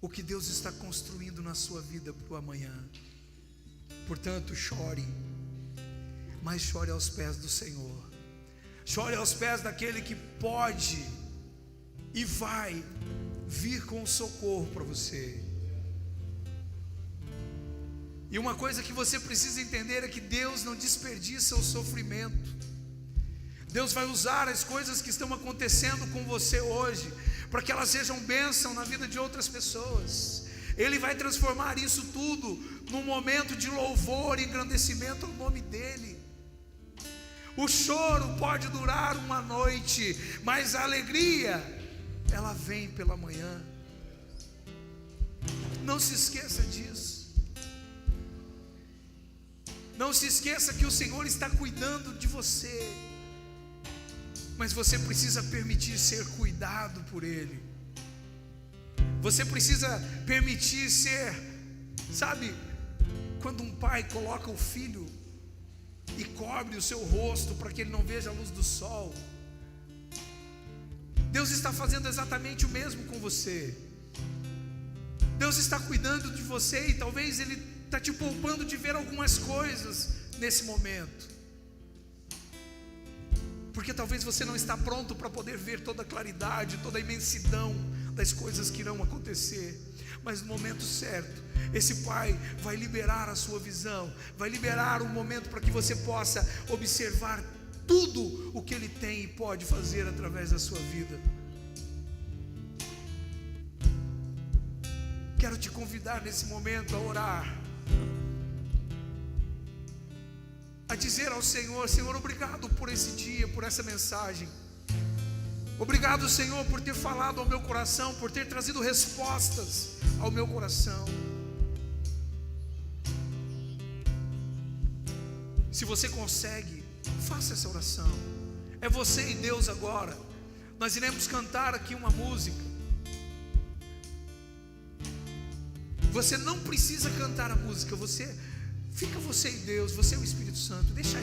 o que Deus está construindo na sua vida para o amanhã. Portanto, chore, mas chore aos pés do Senhor. Chore aos pés daquele que pode e vai vir com socorro para você. E uma coisa que você precisa entender é que Deus não desperdiça o sofrimento. Deus vai usar as coisas que estão acontecendo com você hoje para que elas sejam bênção na vida de outras pessoas. Ele vai transformar isso tudo num momento de louvor e engrandecimento ao nome dEle. O choro pode durar uma noite, mas a alegria, ela vem pela manhã. Não se esqueça disso. Não se esqueça que o Senhor está cuidando de você, mas você precisa permitir ser cuidado por Ele. Você precisa permitir ser, sabe, quando um pai coloca o filho e cobre o seu rosto para que ele não veja a luz do sol, Deus está fazendo exatamente o mesmo com você. Deus está cuidando de você e talvez Ele está te poupando de ver algumas coisas nesse momento, porque talvez você não está pronto para poder ver toda a claridade, toda a imensidão das coisas que irão acontecer. Mas no momento certo, esse Pai vai liberar a sua visão, vai liberar um momento para que você possa observar tudo o que Ele tem e pode fazer através da sua vida. Quero te convidar nesse momento a orar, a dizer ao Senhor: Senhor, obrigado por esse dia, por essa mensagem. Obrigado, Senhor, por ter falado ao meu coração, por ter trazido respostas ao meu coração. Se você consegue, faça essa oração. É você e Deus agora. Nós iremos cantar aqui uma música. Você não precisa cantar a música, fica você e Deus, você é o Espírito Santo, deixa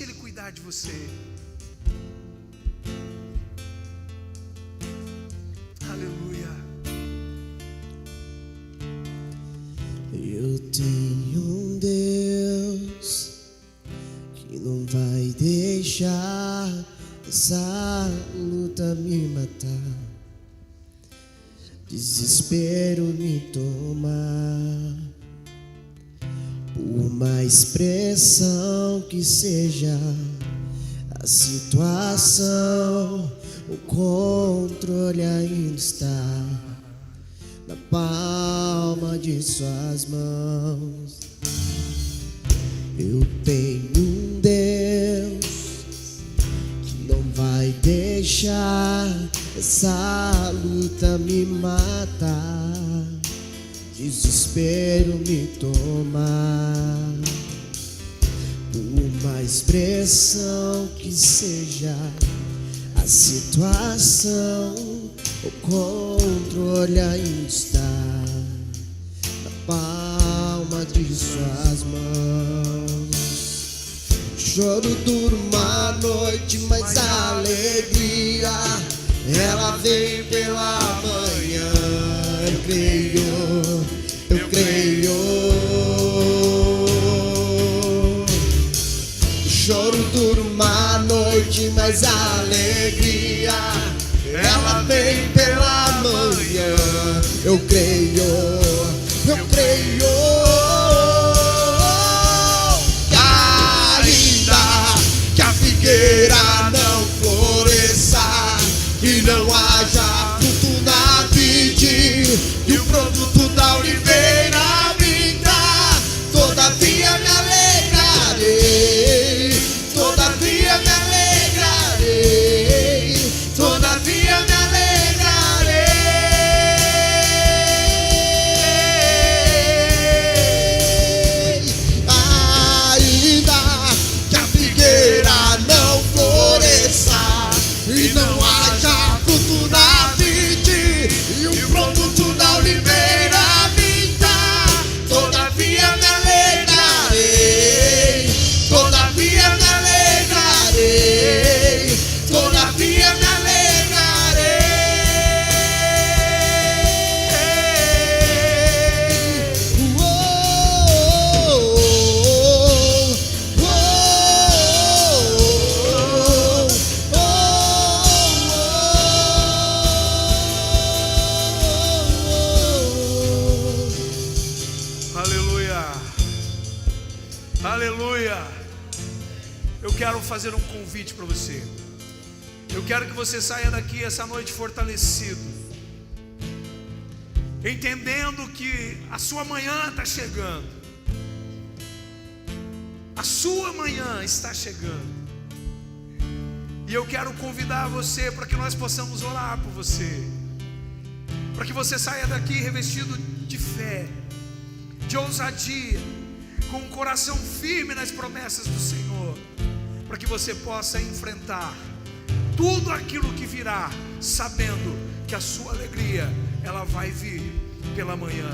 Ele cuidar de você. Aleluia. Eu tenho um Deus que não vai deixar essa luta me matar, desespero me tomar. Por mais pressão que seja a situação, o controle ainda está na palma de suas mãos. Eu tenho um Deus que não vai deixar essa luta me matar, desespero me tomar. Por mais pressão que seja a situação, o controle ainda está na palma de suas mãos. O choro dura uma noite, mas a alegria ela vem pela manhã. Eu creio. O choro dura uma noite, mas a alegria ela vem pela manhã. Eu creio. Ainda que a figueira não floresça, que não haja fruto na vide, e o produto da oliveira vinda, todavia me alegrarei, todavia me alegrarei, todavia me alegrarei. Ainda que a figueira não floresça e não haja fruto na vide, e o produto da oliveira vinda, todavia me alegrarei, todavia me alegrarei, todavia me alegrarei. Aleluia. Eu quero fazer um convite para você. Eu quero que você saia daqui essa noite fortalecido, entendendo que a sua manhã está chegando. A sua manhã está chegando. E eu quero convidar você para que nós possamos orar por você, para que você saia daqui revestido de fé, de ousadia, com um coração firme nas promessas do Senhor, para que você possa enfrentar tudo aquilo que virá, sabendo que a sua alegria ela vai vir pela manhã,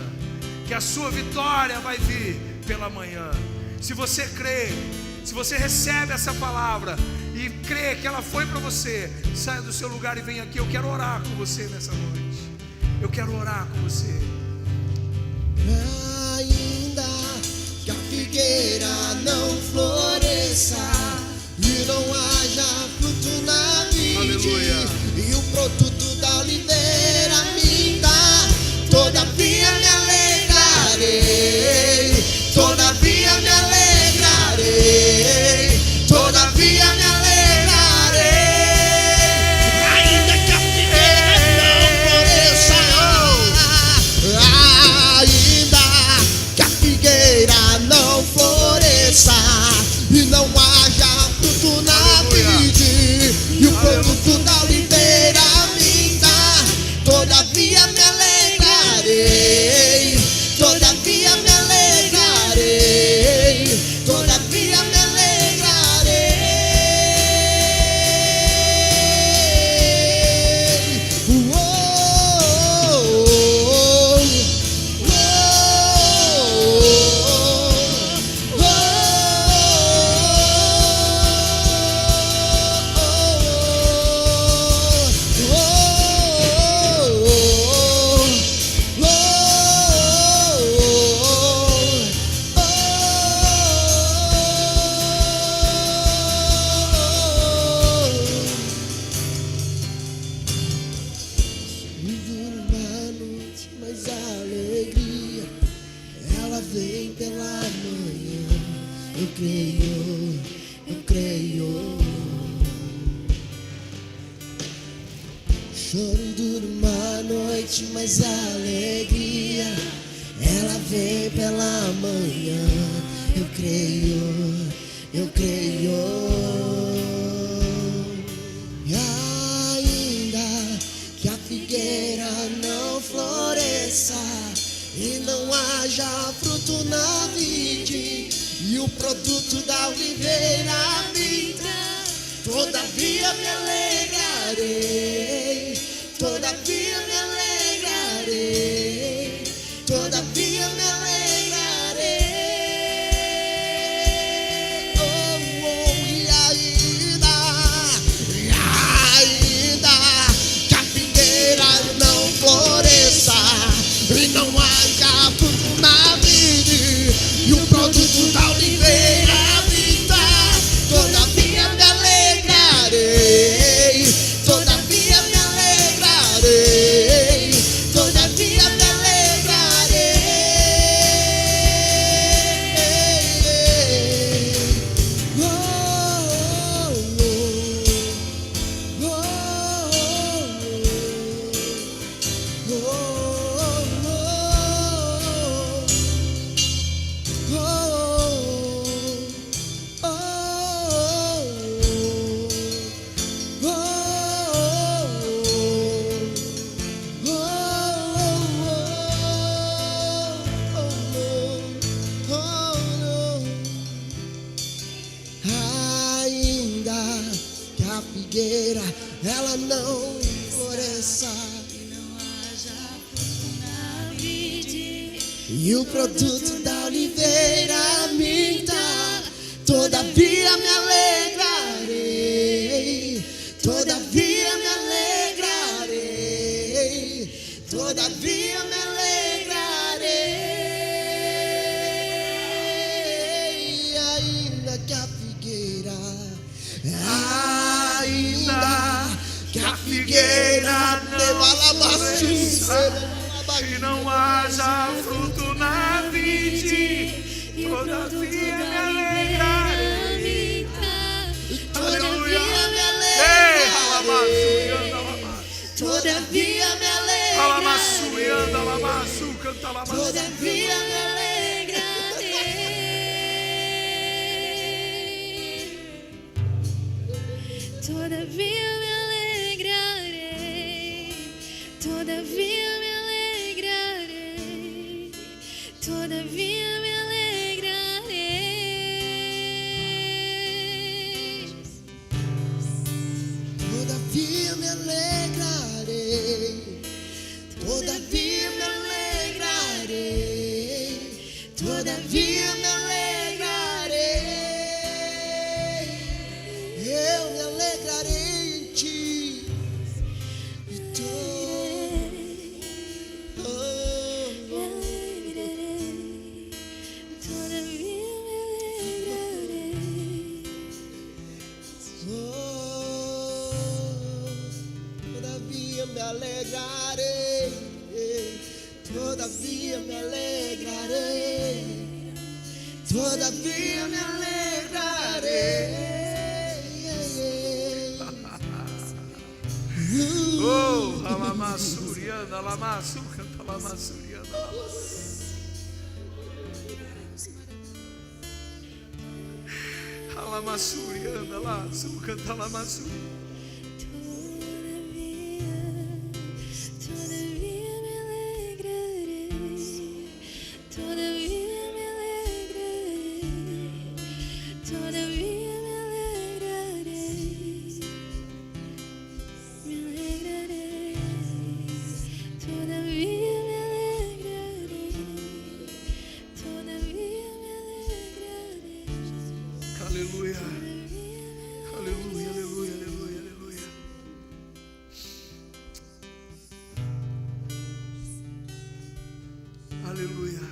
que a sua vitória vai vir pela manhã. Se você crê, se você recebe essa palavra e crê que ela foi para você, saia do seu lugar e venha aqui. Eu quero orar com você nessa noite. Eu quero orar com você. Ainda que a figueira não floresça e não haja fruto na vide, Aleluia. e o produto da oliveira minta, todavia me alegrarei, todavia me alegrarei, todavia me alegrarei. Ainda que a figueira não floresça, ainda que a figueira não floresça e não haja fruto na vide, e o produto da oliveira minta, todavia me alegrarei, todavia me alegrarei, todavia me alegrarei. Mas a alegria, ela vem pela manhã. Eu creio, eu creio. Choro dura uma noite, mas a alegria, ela vem pela manhã. Eu creio, eu creio. E ainda que a figueira não floresça e não haja fruto na vide, e o produto da oliveira minta, todavia me alegrarei, todavia me alegrarei, todavia me alegrarei. Oh, oh, e ainda que a figueira não floresça e não haja fruto na vide, e o produto da oliveira minta, todavia me alegrarei, todavia me alegrarei, todavia me alegrarei. Oh, oh, oh, oh, oh. Ainda que a figueira ela não floresça e o produto da oliveira minta, todavia me alegrarei, todavia me alegrarei, todavia me alegrarei. Ainda que a figueira, ainda que a figueira e não haja fruto na vide, todavia me alegrarei. Aleluia. Ei, todavia me alamassu, canta alamassu. Todavia me alegrarei, todavia me alegrarei, todavia me alegrarei, todavia me alegrarei, todavia me alegrarei, todavia me alegrarei, todavia me alegrarei. Eu me alegrarei em ti. alegrarei, todavia me alegrarei, todavia me alegrarei. Oh, alamassurianda, alamassu, canta alamassurianda, alamassurianda, alamassu, canta alamassurianda. Aleluia, aleluia, aleluia, aleluia, aleluia. Aleluia.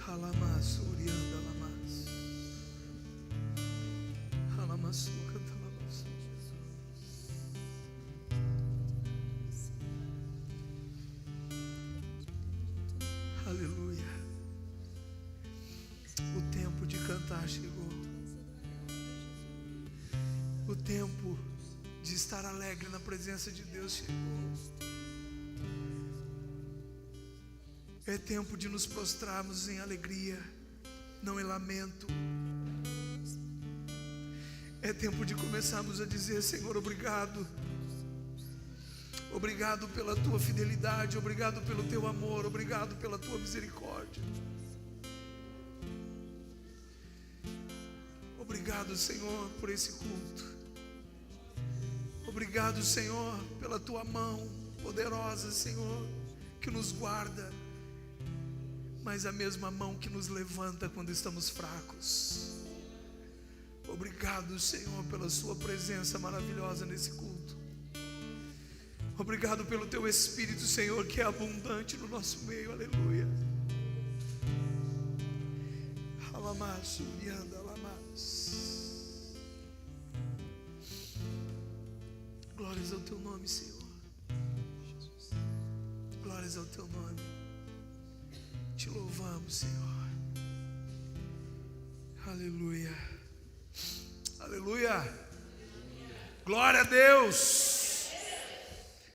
Alamassu, orianda, alamas. Alamassu, canta alamassu. Aleluia. O tempo de cantar chegou. O tempo de estar alegre na presença de Deus chegou. É tempo de nos prostrarmos em alegria, não em lamento. É tempo de começarmos a dizer: Senhor, obrigado. Obrigado pela tua fidelidade, obrigado pelo teu amor, obrigado pela tua misericórdia. Obrigado, Senhor, por esse culto. Obrigado, Senhor, pela tua mão poderosa, Senhor, que nos guarda, mas a mesma mão que nos levanta quando estamos fracos. Obrigado, Senhor, pela sua presença maravilhosa nesse culto. Obrigado pelo teu Espírito, Senhor, que é abundante no nosso meio. Aleluia. Alamas, urianda, alamas. Glórias ao teu nome, Senhor. Glórias ao teu nome. Te louvamos, Senhor. Aleluia. Aleluia. Glória a Deus.